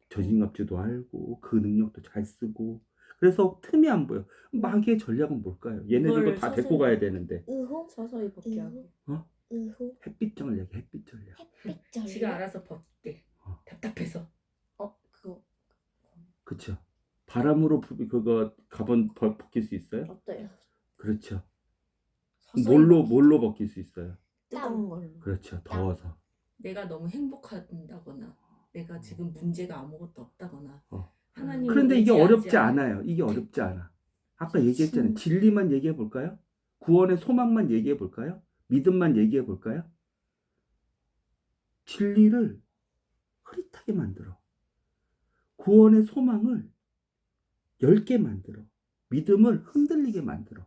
전신갑주도 알고 그 능력도 잘 쓰고. 그래서 틈이 안 보여. 마귀의 전략은 뭘까요? 얘네들도 이걸 다 서서히 데리고 가야 되는데. 의혹? 서서히 벗게 하고. 의혹? 햇빛 전략, 햇빛 전략. 햇빛 전략? 지가 알아서 벗게. 어. 답답해서. 그거 그쵸. 바람으로 그거 가번 벗길 수 있어요? 어때요? 그렇죠. 서서히 뭘로 벗길 수 있어요? 뜨거운 걸로. 그렇죠. 더워서. 내가 너무 행복한다거나 내가 지금 문제가 아무것도 없다거나 어. 하나님 그런데 이게 어렵지 않아요. 이게 어렵지 않아. 아까 얘기했잖아요. 진리만 얘기해 볼까요? 구원의 소망만 얘기해 볼까요? 믿음만 얘기해 볼까요? 진리를 흐릿하게 만들어. 구원의 소망을 엷게 만들어. 믿음을 흔들리게 만들어.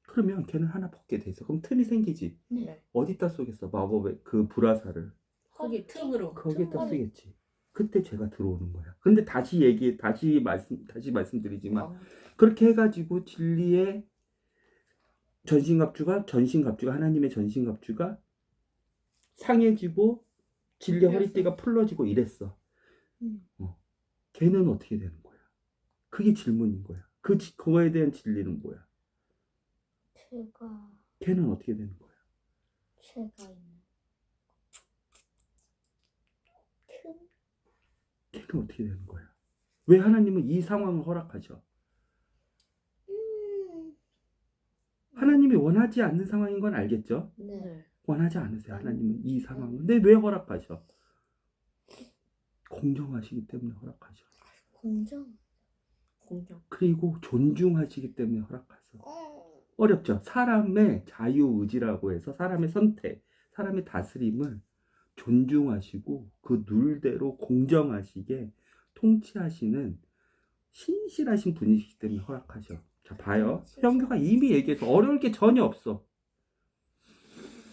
그러면 걔는 하나 벗게 돼 있어. 그럼 틈이 생기지. 네. 어디다 쏘겠어? 마법의 그 불화살을. 거기 틈으로 거기에다 쓰겠지. 그때 죄가 들어오는 거야. 근데 다시 말씀드리지만 그렇게 해가지고 진리의 전신갑주가 하나님의 전신갑주가 상해지고 진리의 허리띠가 풀러지고 이랬어. 걔는 어떻게 되는 거야? 그게 질문인 거야. 그거에 대한 진리는 뭐야? 걔는 어떻게 되는 거야? 죄가 있는 걔는 어떻게 되는 거야? 왜 하나님은 이 상황을 허락하셔? 하나님이 원하지 않는 상황인 건 알겠죠? 네. 네. 원하지 않으세요. 하나님은 이 상황을. 근데 왜 허락하셔? 공정하시기 때문에 허락하셔. 공정? 그리고 존중하시기 때문에 허락하셔. 어렵죠? 사람의 자유의지라고 해서 사람의 선택, 사람의 다스림을 존중하시고 그 룰대로 공정하시게 통치하시는 신실하신 분이시기 때문에 허락하셔. 자, 봐요. 형규가 이미 얘기해서 어려울 게 전혀 없어.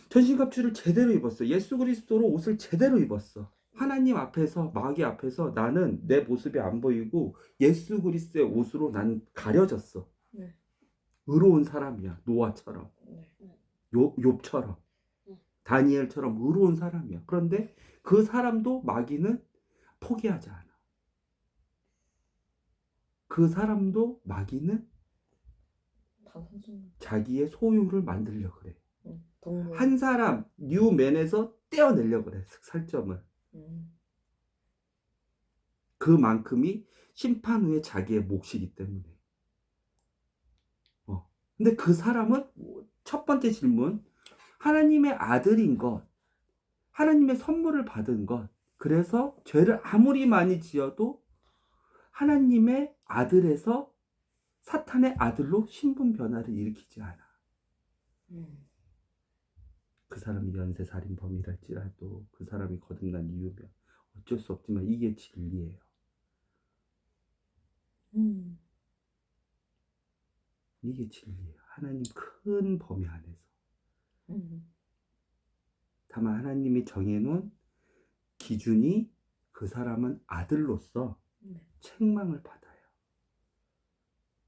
전신갑주를 제대로 입었어. 예수 그리스도로 옷을 제대로 입었어. 하나님 앞에서, 마귀 앞에서 나는 내 모습이 안 보이고 예수 그리스도의 옷으로 난 가려졌어. 네. 의로운 사람이야. 노아처럼, 욥처럼, 다니엘처럼 의로운 사람이야. 그런데 그 사람도 마귀는 포기하지 않아. 그 사람도 마귀는 자기의 소유를 만들려고 그래. 한 사람 뉴맨에서 떼어내려고 그래. 살점을. 그만큼이 심판 후에 자기의 몫이기 때문에. 근데 그 사람은 첫 번째 질문, 하나님의 아들인 것, 하나님의 선물을 받은 것, 그래서 죄를 아무리 많이 지어도 하나님의 아들에서 사탄의 아들로 신분 변화를 일으키지 않아. 그 사람이 연쇄살인범이랄지라도 그 사람이 거듭난 이유면 어쩔 수 없지만 이게 진리예요. 이게 진리예요. 하나님 큰 범위 안에서. 다만 하나님이 정해놓은 기준이 그 사람은 아들로서 책망을 받아요.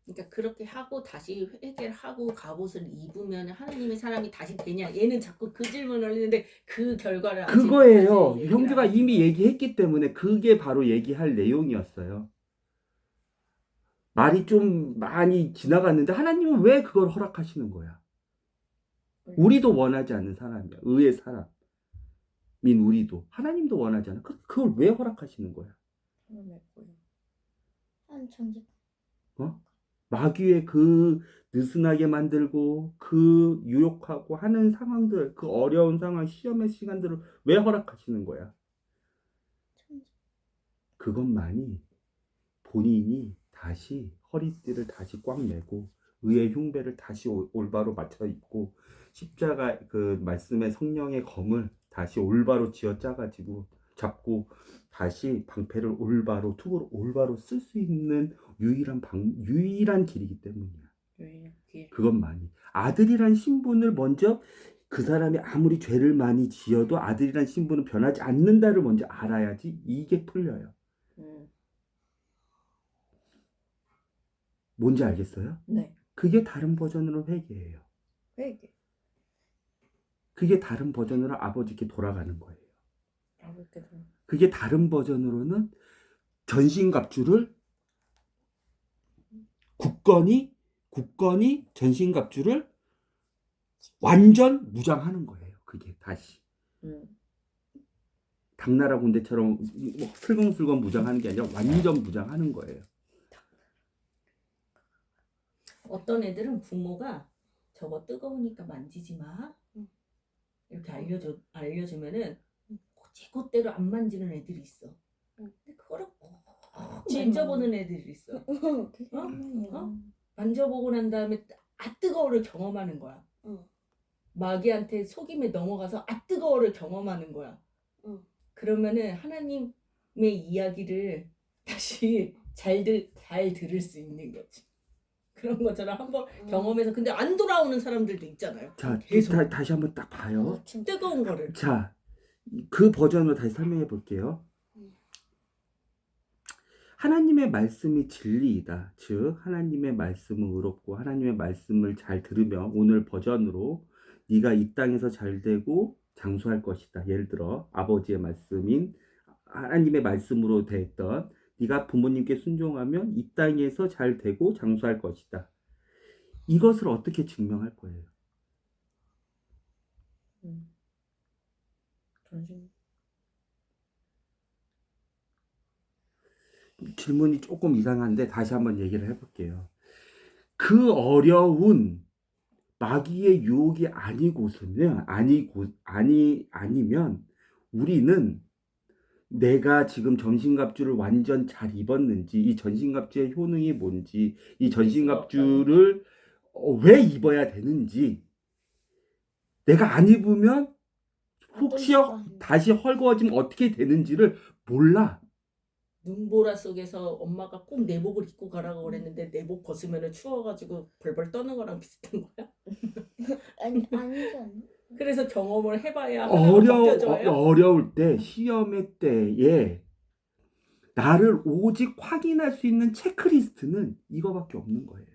그러니까 그렇게 하고 다시 회개를 하고 갑옷을 입으면 하나님의 사람이 다시 되냐? 얘는 자꾸 그 질문을 했는데 그 결과를 그거예요. 아직까지 형규가 얘기를 안 이미 해준 얘기했기 때문에 그게 바로 얘기할 내용이었어요. 말이 좀 많이 지나갔는데 하나님은 왜 그걸 허락하시는 거야? 우리도 원하지 않는 사람이야. 의의 사람인 우리도. 하나님도 원하지 않아. 그걸 왜 허락하시는 거야? 한 정직. 어? 마귀의 그 느슨하게 만들고 그 유혹하고 하는 상황들, 그 어려운 상황, 시험의 시간들을 왜 허락하시는 거야? 그것만이 본인이 다시 허리띠를 다시 꽉 매고 의의 흉배를 다시 올바로 맞춰 입고 십자가 그 말씀의 성령의 검을 다시 올바로 쥐어짜가지고 잡고 다시 방패를 올바로 투구로 올바로 쓸 수 있는 유일한 길이기 때문이야. 그것만이 아들이란 신분을 먼저 그 사람이 아무리 죄를 많이 지어도 아들이란 신분은 변하지 않는다를 먼저 알아야지 이게 풀려요. 뭔지 알겠어요? 네. 그게 다른 버전으로 회개예요. 회개. 그게 다른 버전으로 아버지께 돌아가는 거예요. 아버지께서. 그게 다른 버전으로는 전신갑주를 굳건히 전신갑주를 완전 무장하는 거예요. 그게 다시 당나라 군대처럼 뭐 슬금슬금 무장하는 게 아니라 완전 무장하는 거예요. 어떤 애들은 부모가 저거 뜨거우니까 만지지 마. 이렇게 알려주면은 제멋대로 안 만지는 애들이 있어. 근데 그거를 꼭 만져보는 애들이 있어. 만져보고 난 다음에 뜨거워를 경험하는 거야. 마귀한테 속임에 넘어가서 뜨거워를 경험하는 거야. 그러면은 하나님의 이야기를 다시 잘 들을 수 있는 거지. 그런 것처럼 한번 경험해서 근데 안 돌아오는 사람들도 있잖아요. 자, 계속 다시 한번 딱 봐요. 뜨거운 거를. 자, 그 버전으로 다시 설명해 볼게요. 하나님의 말씀이 진리이다. 즉 하나님의 말씀은 의롭고 하나님의 말씀을 잘 들으면 오늘 버전으로 네가 이 땅에서 잘 되고 장수할 것이다. 예를 들어 아버지의 말씀인 하나님의 말씀으로 됐던 네가 부모님께 순종하면 이 땅에서 잘 되고 장수할 것이다. 이것을 어떻게 증명할 거예요? 전신. 질문이 조금 이상한데 다시 한번 얘기를 해볼게요. 그 어려운 마귀의 유혹이 아니면 우리는 내가 지금 전신갑주를 완전 잘 입었는지 이 전신갑주의 효능이 뭔지 이 전신갑주를 왜 입어야 되는지 내가 안 입으면 혹시 다시 헐거워지면 어떻게 되는지를 몰라. 눈보라 속에서 엄마가 꼭 내복을 입고 가라고 그랬는데 내복 벗으면 추워가지고 벌벌 떠는 거랑 비슷한 거야? 아니지 않나? 그래서 경험을 해봐야 벗겨져요? 어려울 때 시험의 때에 나를 오직 확인할 수 있는 체크리스트는 이거밖에 없는 거예요.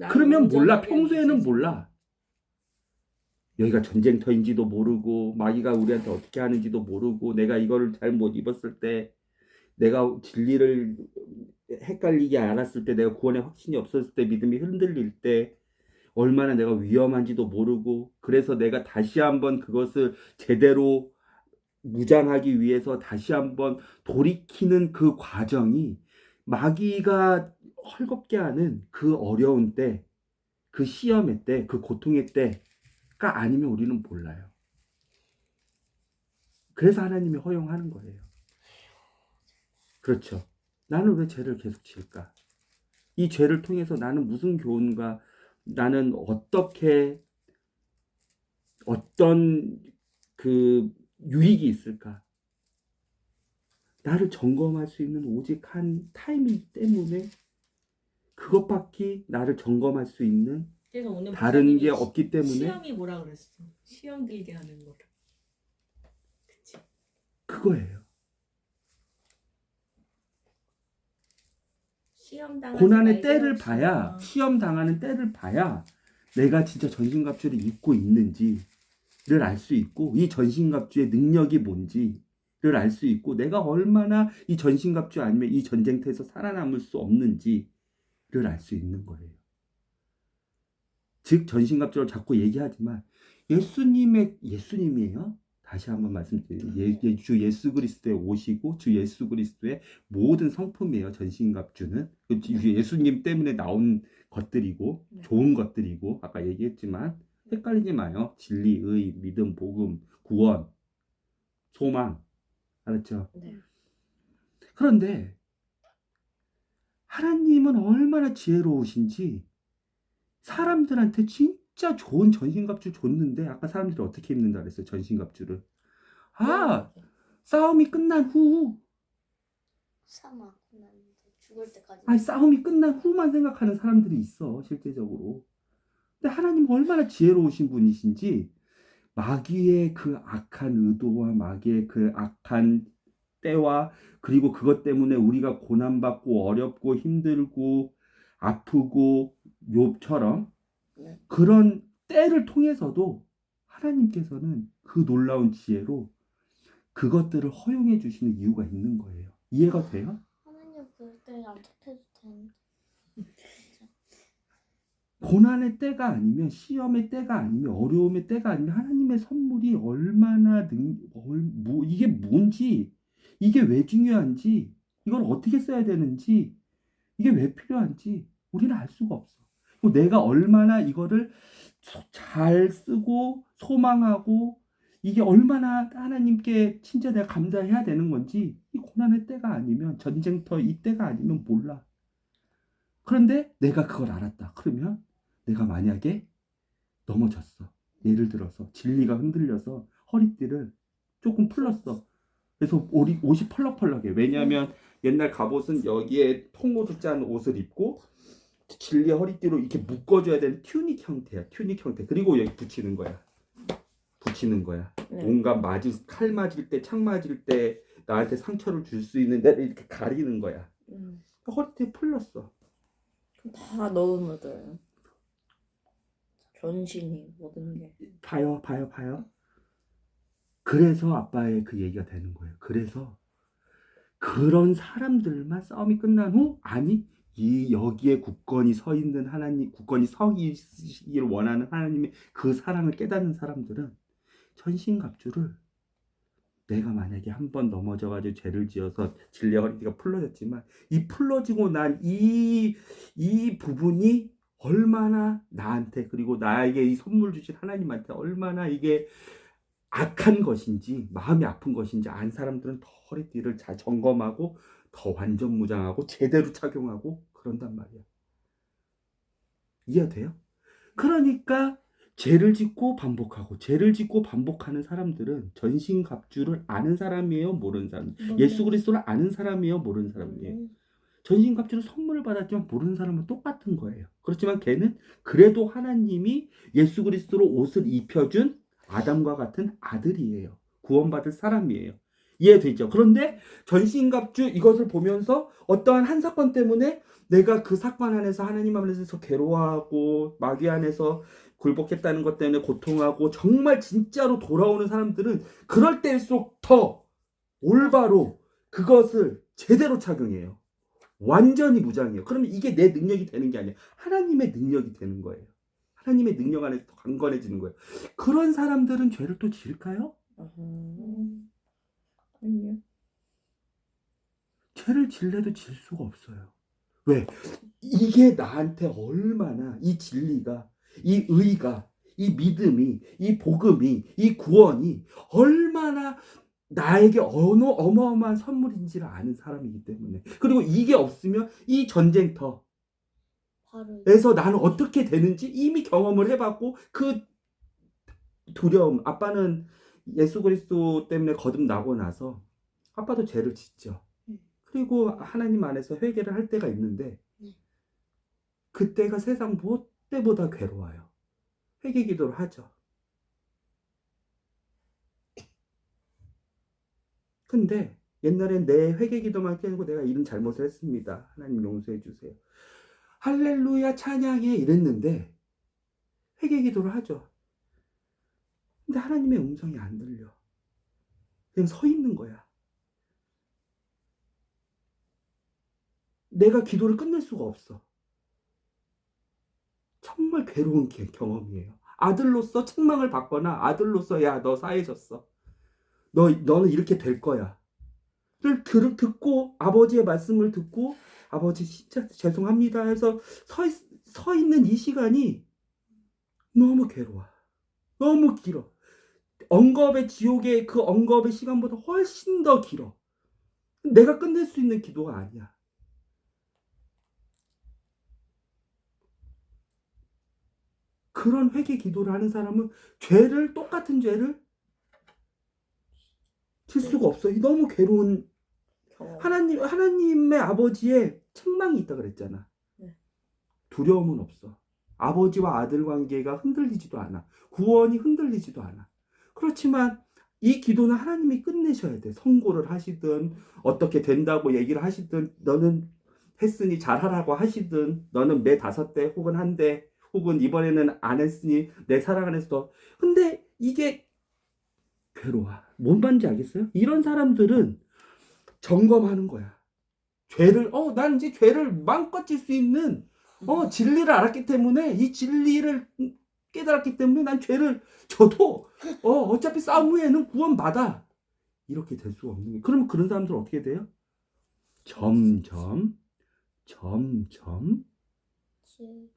그러면 몰라. 평소에는 몰라. 여기가 전쟁터인지도 모르고 마귀가 우리한테 어떻게 하는지도 모르고 내가 이거를 잘못 입었을 때 내가 진리를 헷갈리게 알았을 때 내가 구원의 확신이 없었을 때 믿음이 흔들릴 때 얼마나 내가 위험한지도 모르고 그래서 내가 다시 한번 그것을 제대로 무장하기 위해서 다시 한번 돌이키는 그 과정이 마귀가 헐겁게 하는 그 어려운 때, 그 시험의 때, 그 고통의 때가 아니면 우리는 몰라요. 그래서 하나님이 허용하는 거예요. 그렇죠. 나는 왜 죄를 계속 지을까? 이 죄를 통해서 나는 무슨 교훈과 나는 어떤 그 유익이 있을까? 나를 점검할 수 있는 오직 한 타임이기 때문에 그것밖에 나를 점검할 수 있는 그래서 오늘 다른 게 없기 때문에 시험이 뭐라 그랬어? 시험 들게 하는 거를. 그치? 그거예요. 시험 당하지 고난의 말게 때를 하옵시며. 봐야, 시험 당하는 때를 봐야 내가 진짜 전신갑주를 입고 있는지를 알 수 있고, 이 전신갑주의 능력이 뭔지를 알 수 있고, 내가 얼마나 이 전신갑주 아니면 이 전쟁터에서 살아남을 수 없는지를 알 수 있는 거예요. 즉 전신갑주를 자꾸 얘기하지만 예수님이에요. 다시 한번 말씀드리면 주 예수 그리스도의 옷이고 주 예수 그리스도의 모든 성품이에요. 전신갑주는 예수님 때문에 나온 것들이고 좋은 것들이고, 아까 얘기했지만 헷갈리지 마요. 진리, 의, 믿음, 복음, 구원, 소망, 알았죠? 네. 그런데 하나님은 얼마나 지혜로우신지 사람들한테 진짜 좋은 전신갑주 줬는데, 아까 사람들이 어떻게 입는다 그랬어요? 전신갑주를. 싸움이 끝난 후, 사망 났는데 죽을 때까지. 싸움이 끝난 후만 생각하는 사람들이 있어, 실제적으로. 근데 하나님 얼마나 지혜로우신 분이신지, 마귀의 그 악한 의도와 마귀의 그 악한 때와, 그리고 그것 때문에 우리가 고난받고 어렵고 힘들고 아프고 욥처럼 네. 그런 때를 통해서도 하나님께서는 그 놀라운 지혜로 그것들을 허용해 주시는 이유가 있는 거예요. 이해가 돼요? 하나님 그때 안 택해도 되는데. 고난의 때가 아니면, 시험의 때가 아니면, 어려움의 때가 아니면 하나님의 선물이 얼마나 이게 뭔지, 이게 왜 중요한지, 이걸 어떻게 써야 되는지, 이게 왜 필요한지 우리는 알 수가 없어. 그리고 내가 얼마나 이거를 잘 쓰고 소망하고, 이게 얼마나 하나님께 진짜 내가 감사해야 되는 건지, 이 고난의 때가 아니면, 전쟁터 이 때가 아니면 몰라. 그런데 내가 그걸 알았다. 그러면 내가 만약에 넘어졌어. 예를 들어서 진리가 흔들려서 허리띠를 조금 풀렀어. 그래서 옷이 펄럭펄럭해. 왜냐하면 옛날 갑옷은 여기에 통으로 짠 옷을 입고 진리의 허리띠로 이렇게 묶어줘야 되는 튜닉 형태야. 튜닉 형태. 그리고 여기 붙이는 거야. 네. 온갖 칼 맞을 때, 창 맞을 때 나한테 상처를 줄 수 있는 데를 이렇게 가리는 거야. 허리띠 풀렸어. 다 너무 묻어요. 전신이 모든 게. 봐요. 그래서 아빠의 그 얘기가 되는 거예요. 그래서 그런 사람들만 싸움이 끝난 후, 아니, 여기에 굳건히 서 있는 하나님, 굳건히 서기를 원하는 하나님의 그 사랑을 깨닫는 사람들은 전신갑주를, 내가 만약에 한 번 넘어져가지고 죄를 지어서 진리의 허리띠가 풀러졌지만, 이 풀러지고 난 이 부분이 얼마나 나한테, 그리고 나에게 이 선물 주신 하나님한테 얼마나 이게 악한 것인지, 마음이 아픈 것인지 안 사람들은 더 허리띠를 잘 점검하고 더 완전무장하고 제대로 착용하고 그런단 말이야. 이해돼요? 그러니까 죄를 짓고 반복하고 죄를 짓고 반복하는 사람들은 전신갑주를 아는 사람이에요, 모르는 사람이에요? 예수 그리스도를 아는 사람이에요, 모르는 사람이에요? 전신갑주를 선물을 받았지만 모르는 사람은 똑같은 거예요. 그렇지만 걔는 그래도 하나님이 예수 그리스도로 옷을 입혀준 아담과 같은 아들이에요. 구원받을 사람이에요. 이해되죠? 그런데 전신갑주 이것을 보면서 어떠한 한 사건 때문에 내가 그 사건 안에서, 하나님 안에서 괴로워하고 마귀 안에서 굴복했다는 것 때문에 고통하고 정말 진짜로 돌아오는 사람들은 그럴 때일수록 더 올바로 그것을 제대로 착용해요. 완전히 무장해요. 그러면 이게 내 능력이 되는 게 아니에요. 하나님의 능력이 되는 거예요. 하나님의 능력 안에서 더 강건해지는 거예요. 그런 사람들은 죄를 또 지을까요? 아니요. 죄를 질래도 질 수가 없어요. 왜? 이게 나한테 얼마나, 이 진리가, 이 의가, 이 믿음이, 이 복음이, 이 구원이 얼마나 나에게 어마어마한 선물인지를 아는 사람이기 때문에. 그리고 이게 없으면 이 전쟁터에서 바로 나는 어떻게 되는지 이미 경험을 해봤고, 그 두려움, 아빠는 예수 그리스도 때문에 거듭나고 나서 아빠도 죄를 짓죠. 그리고 하나님 안에서 회개를 할 때가 있는데, 그때가 세상 때보다 괴로워요. 회개 기도를 하죠. 근데 옛날엔 내 회개 기도만 깨고 내가 이런 잘못을 했습니다. 하나님 용서해 주세요. 할렐루야 찬양해 이랬는데 회개 기도를 하죠. 근데 하나님의 음성이 안 들려. 그냥 서 있는 거야. 내가 기도를 끝낼 수가 없어. 정말 괴로운 경험이에요. 아들로서 책망을 받거나 아들로서 야, 너 사해졌어. 너는 이렇게 될 거야. 를 듣고 아버지의 말씀을 듣고 아버지 진짜 죄송합니다 해서 서 있는 이 시간이 너무 괴로워. 너무 길어. 언급의 지옥의 그 언급의 시간보다 훨씬 더 길어. 내가 끝낼 수 있는 기도가 아니야. 그런 회개 기도를 하는 사람은 똑같은 죄를 질 수가 없어. 너무 괴로운 하나님의 아버지의 책망이 있다 그랬잖아. 네. 두려움은 없어. 아버지와 아들 관계가 흔들리지도 않아. 구원이 흔들리지도 않아. 그렇지만 이 기도는 하나님이 끝내셔야 돼. 선고를 하시든 어떻게 된다고 얘기를 하시든 너는 했으니 잘하라고 하시든 너는 매 5대 혹은 1대 혹은 이번에는 안 했으니 내 사랑 안에서 근데 이게 괴로워. 뭔 말인지 알겠어요? 이런 사람들은 점검하는 거야. 난 이제 죄를 마음껏 질 수 있는 진리를 알았기 때문에 이 진리를 깨달았기 때문에 난 죄를 져도 어차피 싸움 후에는 구원받아. 이렇게 될 수가 없는 거예요. 그러면 그런 사람들은 어떻게 돼요? 점점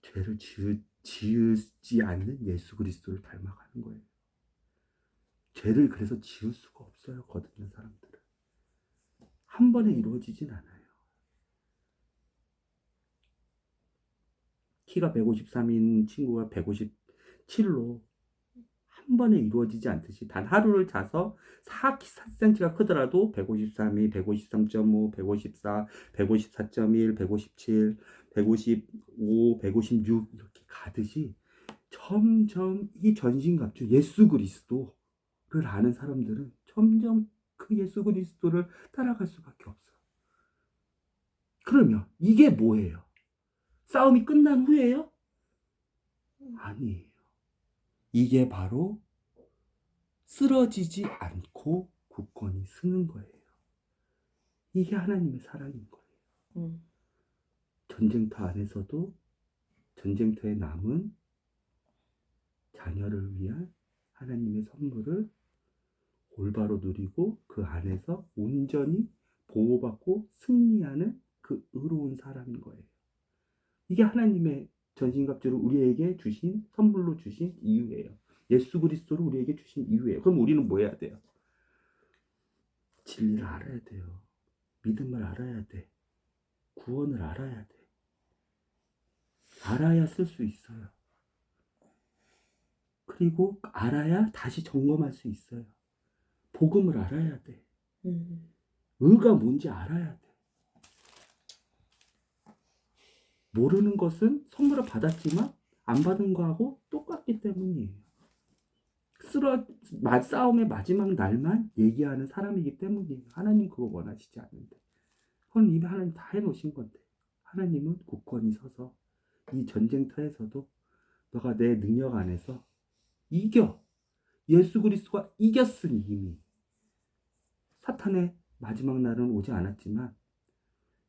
죄를 지으지 않는 예수 그리스도를 닮아가는 거예요. 죄를 그래서 지을 수가 없어요. 거듭난 사람들은. 한 번에 이루어지진 않아요. 키가 153인 친구가 157로 한 번에 이루어지지 않듯이 단 하루를 자서 4cm가 크더라도 153이 153.5, 154, 154.1, 157, 155, 156 이렇게 가듯이 점점 이 전신갑주 예수 그리스도를 아는 사람들은 점점 그 예수 그리스도를 따라갈 수밖에 없어. 그러면 이게 뭐예요? 싸움이 끝난 후에요? 아니에요. 이게 바로 쓰러지지 않고 굳건히 서는 거예요. 이게 하나님의 사랑인 거예요. 전쟁터 안에서도 전쟁터에 남은 자녀를 위한 하나님의 선물을 올바로 누리고 그 안에서 온전히 보호받고 승리하는 그 의로운 사람인 거예요. 이게 하나님의 전신갑주를 우리에게 주신 선물로 주신 이유예요. 예수 그리스도를 우리에게 주신 이유예요. 그럼 우리는 뭐 해야 돼요? 진리를 알아야 돼요. 믿음을 알아야 돼. 구원을 알아야 돼. 알아야 쓸 수 있어요. 그리고 알아야 다시 점검할 수 있어요. 복음을 알아야 돼. 의가 뭔지 알아야 돼. 모르는 것은 선물을 받았지만 안 받은 거하고 똑같기 때문이에요. 싸움의 마지막 날만 얘기하는 사람이기 때문이에요. 하나님 그거 원하시지 않는데. 그건 이미 하나님 다 해놓으신 건데. 하나님은 굳건히 서서 이 전쟁터에서도 너가 내 능력 안에서 이겨. 예수 그리스도가 이겼으니 이미. 사탄의 마지막 날은 오지 않았지만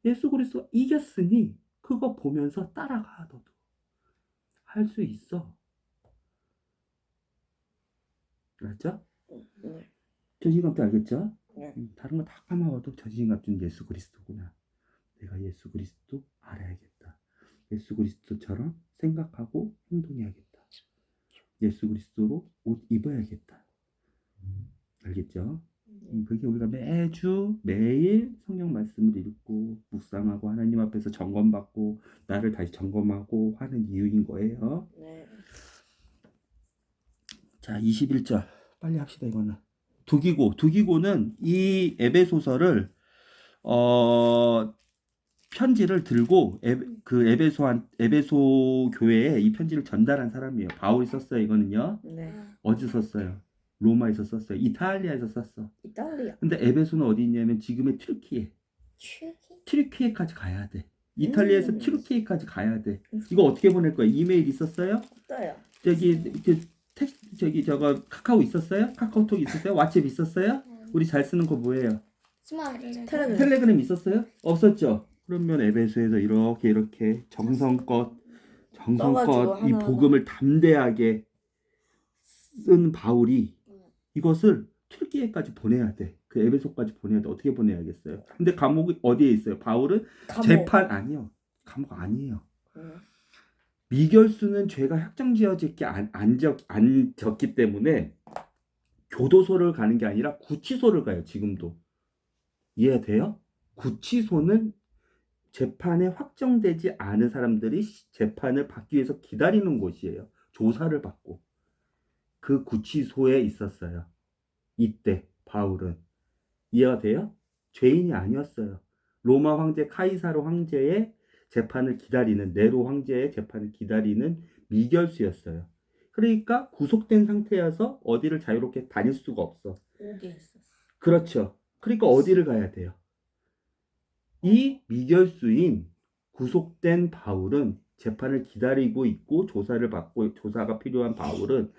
예수 그리스도가 이겼으니 그거 보면서 따라가. 너도 할 수 있어. 알았죠? 네. 전신갑주 알겠죠? 네. 다른 거 다 까먹어도 전신갑주는 예수 그리스도구나. 내가 예수 그리스도 알아야겠다. 예수 그리스도처럼 생각하고 행동해야겠다. 예수 그리스도로 옷 입어야겠다. 알겠죠? 그게 우리가 매일 성경 말씀을 읽고 묵상하고 하나님 앞에서 점검받고 나를 다시 점검하고 하는 이유인 거예요. 네. 자, 21절 빨리 합시다. 이거는 두기고는 이 에베소서를 편지를 들고 그 에베소 교회에 이 편지를 전달한 사람이에요. 바울이 썼어요. 이거는요. 네. 어디서 썼어요? 로마에서 썼어요. 이탈리아에서 썼어. 이탈리아. 근데 에베소는 어디 있냐면 지금의 튀르키예. 튀르키? 튀르키예까지 가야 돼. 이탈리아에서 음. 튀르키예까지 가야 돼. 이거 어떻게 보낼 거야? 이메일 있었어요? 없어요. 저기 저거 카카오 있었어요? 카카오톡 있었어요? 왓츠앱 있었어요? 우리 잘 쓰는 거 뭐예요? 스마트. 텔레그램. 텔레그램 있었어요? 없었죠? 그러면 에베소에서 이렇게 정성껏 써가지고 이 하나하나. 복음을 담대하게 쓴 바울이 이것을 튀르키예까지 보내야 돼. 그 에베소까지 보내야 돼. 어떻게 보내야겠어요? 근데 감옥이 어디에 있어요? 바울은 감옥. 재판 아니요. 감옥 아니에요. 음. 미결수는 죄가 확정지어졌기 안 졌기 때문에 교도소를 가는 게 아니라 구치소를 가요. 지금도. 이해돼요? 구치소는 재판에 확정되지 않은 사람들이 재판을 받기 위해서 기다리는 곳이에요. 조사를 받고. 그 구치소에 있었어요. 이때 바울은. 이해가 돼요? 죄인이 아니었어요. 로마 황제 카이사르 황제의 재판을 기다리는, 네로 황제의 재판을 기다리는 미결수였어요. 그러니까 구속된 상태여서 어디를 자유롭게 다닐 수가 없어. 옥에 있었어. 그렇죠. 그러니까 어디를 가야 돼요? 이 미결수인 구속된 바울은 재판을 기다리고 있고 조사를 받고 조사가 필요한 바울은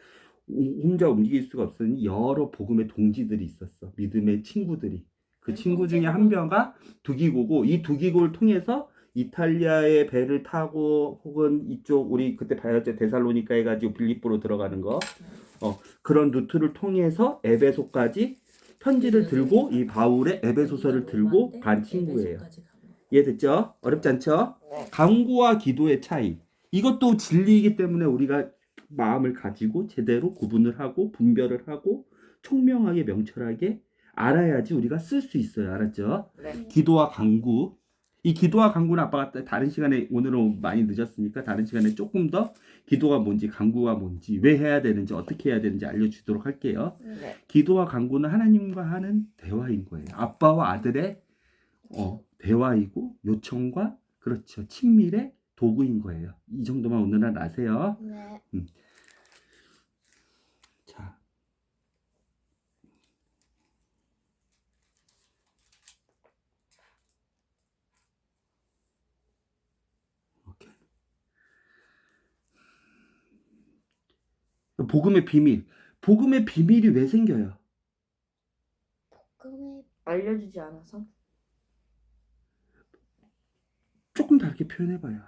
혼자 움직일 수가 없으니 여러 복음의 동지들이 있었어. 믿음의 친구들이. 그 친구 중에 한 명가 두기고고, 이 두기고를 통해서 이탈리아의 배를 타고 혹은 이쪽 우리 그때 봐야죠. 데살로니카 해가지고 빌립보로 들어가는 거. 그런 루트를 통해서 에베소까지 편지를 들고 이 바울의 에베소서를 들고 간 친구예요. 이해됐죠? 어렵지 않죠? 강구와 기도의 차이. 이것도 진리이기 때문에 우리가 마음을 가지고 제대로 구분을 하고 분별을 하고 총명하게 명철하게 알아야지 우리가 쓸 수 있어요. 알았죠? 네. 기도와 강구. 이 기도와 강구는 아빠가 다른 시간에, 오늘은 많이 늦었으니까 다른 시간에 조금 더 기도가 뭔지 강구가 뭔지 왜 해야 되는지 어떻게 해야 되는지 알려주도록 할게요. 네. 기도와 강구는 하나님과 하는 대화인 거예요. 아빠와 아들의 대화이고 요청과 그렇죠. 친밀의 도구인 거예요. 이 정도만 오늘은 아세요. 네. 자, 오케이. 복음의 비밀. 복음의 비밀이 왜 생겨요? 볶음에 알려주지 않아서. 조금 다르게 표현해봐요.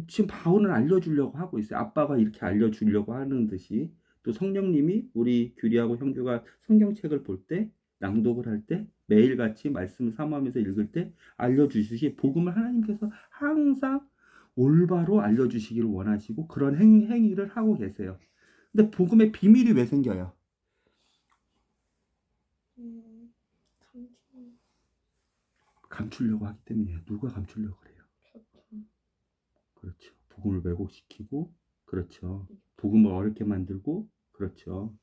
지금 바울은 알려주려고 하고 있어요. 아빠가 이렇게 알려주려고 하는 듯이. 또 성령님이 우리 규리하고 형규가 성경책을 볼 때, 낭독을 할 때, 매일같이 말씀을 사모하면서 읽을 때 알려주시기, 복음을 하나님께서 항상 올바로 알려주시기를 원하시고 그런 행위를 하고 계세요. 근데 복음의 비밀이 왜 생겨요? 감추려고 하기 때문이에요. 누가 감추려고 그래요? 그렇죠. 복음을 왜곡시키고, 그렇죠. 복음을 어렵게 만들고, 그렇죠.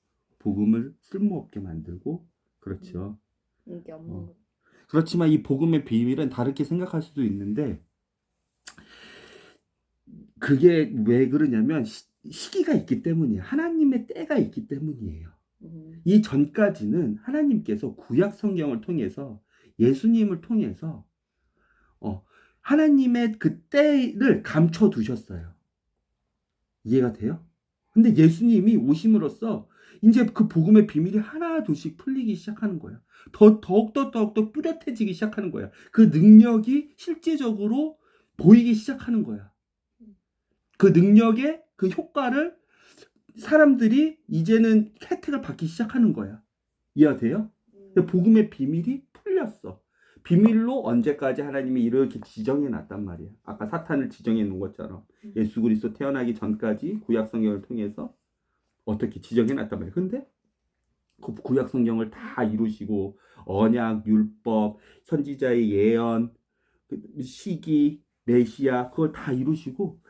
복음을 쓸모없게 만들고, 그렇죠. 이게 없는 거. 그렇지만 이 복음의 비밀은 다르게 생각할 수도 있는데, 그게 왜 그러냐면 시기가 있기 때문이에요. 하나님의 때가 있기 때문이에요. 이 전까지는 하나님께서 구약 성경을 통해서, 예수님을 통해서 하나님의 그 때를 감춰 두셨어요. 이해가 돼요? 근데 예수님이 오심으로써 이제 그 복음의 비밀이 하나둘씩 풀리기 시작하는 거예요. 더욱더 뚜렷해지기 시작하는 거예요. 그 능력이 실제적으로 보이기 시작하는 거야. 그 능력의 그 효과를 사람들이 이제는 혜택을 받기 시작하는 거야. 이해가 돼요? 복음의 비밀이 풀렸어. 비밀로 언제까지 하나님이 이렇게 지정해 놨단 말이야. 아까 사탄을 지정해 놓은 것처럼 예수 그리스도 태어나기 전까지 구약 성경을 통해서 어떻게 지정해 놨단 말이야. 근데 그 구약 성경을 다 이루시고 언약, 율법, 선지자의 예언, 시기, 메시아 그걸 다 이루시고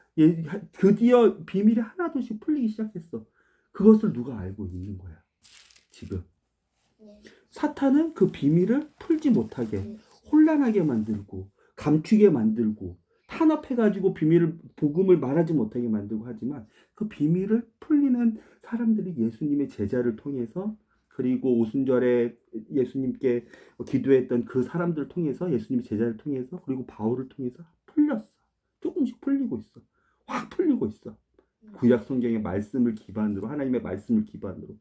드디어 비밀이 하나둘씩 풀리기 시작했어. 그것을 누가 알고 있는 거야. 지금. 사탄은 그 비밀을 풀지 못하게 혼란하게 만들고 감추게 만들고 탄압해가지고 복음을 말하지 못하게 만들고 하지만 그 그 비밀을 풀리는 사람들이 예수님의 제자를 통해서, 그리고 오순절에 예수님께 기도했던 그 사람들을 통해서, 예수님의 제자를 통해서, 그리고 바울을 통해서 풀렸어. 조금씩 풀리고 있어. 확 풀리고 있어. 구약 성경의 말씀을 기반으로, 하나님의 말씀을 기반으로.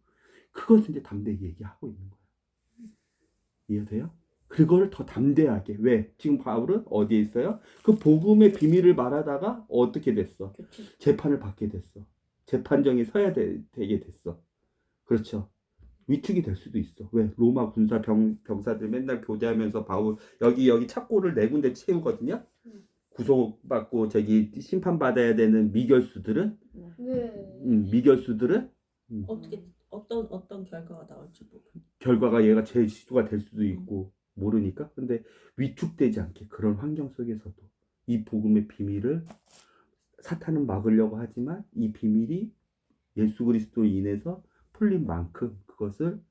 그것을 이제 담대히 얘기하고 있는 거야. 이해돼요? 그걸 더 담대하게. 왜? 지금 바울은 어디에 있어요? 그 복음의 비밀을 말하다가 어떻게 됐어? 재판을 받게 됐어. 재판정에 서야 되게 됐어. 그렇죠. 위축이 될 수도 있어. 왜? 로마 군사 병사들 맨날 교대하면서 바울 여기 착고를 4군데 채우거든요. 구속받고 저기 심판받아야 되는 미결수들은, 네. 미결수들은 어떻게 어떤 결과가 나올지 모르. 결과가 얘가 제수가 될 수도 있고 모르니까. 근데 위축되지 않게 그런 환경 속에서도 이 복음의 비밀을 사탄은 막으려고 하지만 이 비밀이 예수 그리스도로 인해서 풀린 만큼 그것을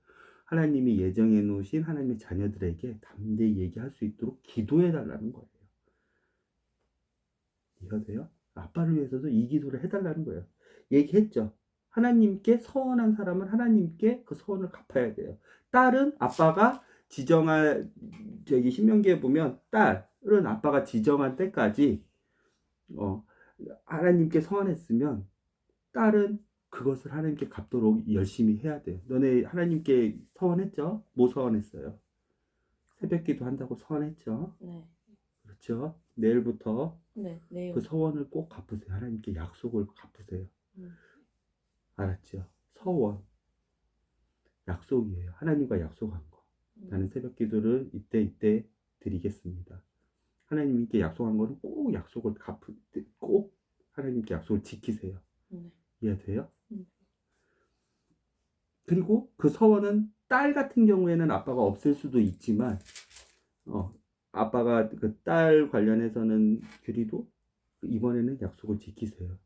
하나님이 예정해 놓으신 하나님의 자녀들에게 담대히 얘기할 수 있도록 기도해 달라는 거예요. 이해돼요? 아빠를 위해서도 이 기도를 해달라는 거예요. 얘기했죠. 하나님께 서원한 사람은 하나님께 그 서원을 갚아야 돼요. 딸은 아빠가 지정한, 저기 신명기에 보면 딸은 아빠가 지정한 때까지 하나님께 서원했으면 딸은 그것을 하나님께 갚도록 열심히 해야 돼요. 너네 하나님께 서원했죠? 뭐 서원했어요? 새벽기도 한다고 서원했죠? 네. 그렇죠? 내일부터 네. 네. 그 서원을 꼭 갚으세요. 하나님께 약속을 갚으세요. 알았죠? 서원. 약속이에요. 하나님과 약속한 거. 나는 새벽 기도를 이때 드리겠습니다. 하나님께 약속한 거는 꼭 약속을 꼭 하나님께 약속을 지키세요. 이해돼요? 그리고 그 서원은 딸 같은 경우에는 아빠가 없을 수도 있지만, 아빠가 그 딸 관련해서는 규리도 이번에는 약속을 지키세요.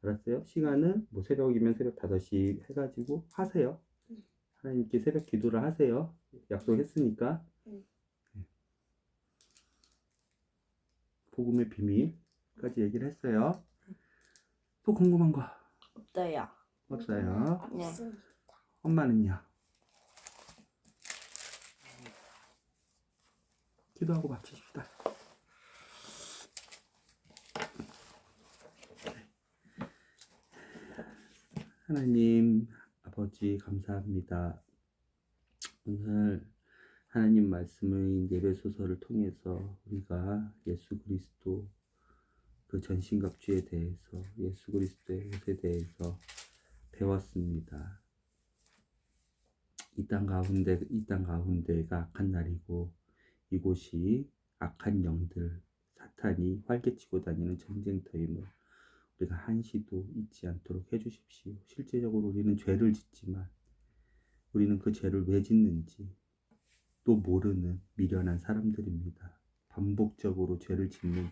알았어요? 시간은 뭐 새벽이면 새벽 5시 해가지고 하세요. 하나님께 새벽 기도를 하세요. 약속했으니까. 복음의 비밀까지 얘기를 했어요. 또 궁금한 거 없어요. 없어요? 없습니다. 엄마는요? 기도하고 마칩시다. 하나님 아버지 감사합니다. 오늘 하나님 말씀의 예배소설을 통해서 우리가 예수 그리스도 그 전신갑주에 대해서, 예수 그리스도의 옷에 대해서 배웠습니다. 이 땅 가운데가 악한 날이고 이곳이 악한 영들, 사탄이 활개치고 다니는 전쟁터임을 우리가 한시도 잊지 않도록 해주십시오. 실제적으로 우리는 죄를 짓지만 우리는 그 죄를 왜 짓는지 또 모르는 미련한 사람들입니다. 반복적으로 죄를 짓는,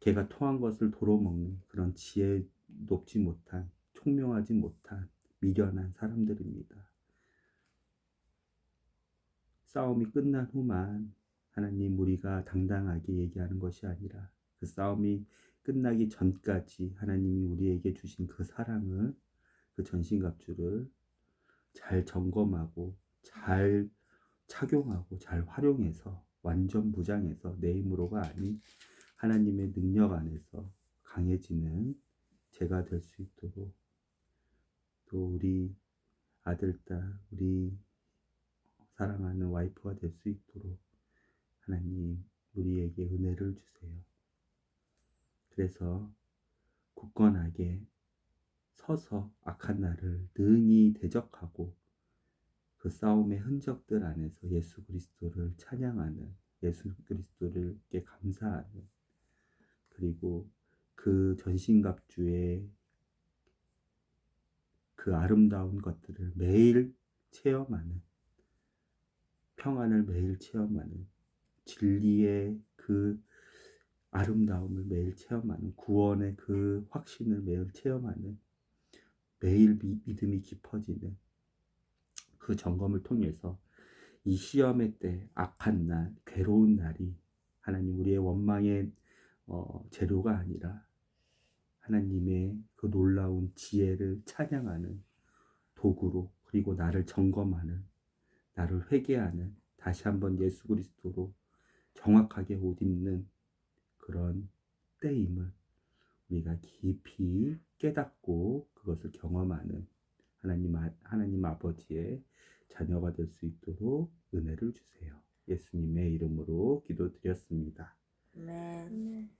개가 토한 것을 도로 먹는 그런 지혜 높지 못한, 총명하지 못한 미련한 사람들입니다. 싸움이 끝난 후만 하나님 우리가 당당하게 얘기하는 것이 아니라 그 싸움이 끝나기 전까지 하나님이 우리에게 주신 그 사랑을, 그 전신갑주를 잘 점검하고 잘 착용하고 잘 활용해서 완전 무장해서 내 힘으로가 아닌 하나님의 능력 안에서 강해지는 제가 될 수 있도록, 또 우리 아들, 딸, 우리 사랑하는 와이프가 될 수 있도록 하나님 우리에게 은혜를 주세요. 그래서 굳건하게 서서 악한 날을 능히 대적하고 그 싸움의 흔적들 안에서 예수 그리스도를 찬양하는, 예수 그리스도를께 감사하는, 그리고 그 전신갑주의 그 아름다운 것들을 매일 체험하는, 평안을 매일 체험하는, 진리의 그 아름다움을 매일 체험하는, 구원의 그 확신을 매일 체험하는, 매일 믿음이 깊어지는 그 점검을 통해서 이 시험의 때, 악한 날, 괴로운 날이 하나님 우리의 원망의 재료가 아니라 하나님의 그 놀라운 지혜를 찬양하는 도구로, 그리고 나를 점검하는, 나를 회개하는, 다시 한번 예수 그리스도로 정확하게 옷 입는 그런 때임을 우리가 깊이 깨닫고 그것을 경험하는 하나님 아버지의 자녀가 될 수 있도록 은혜를 주세요. 예수님의 이름으로 기도드렸습니다. 아멘.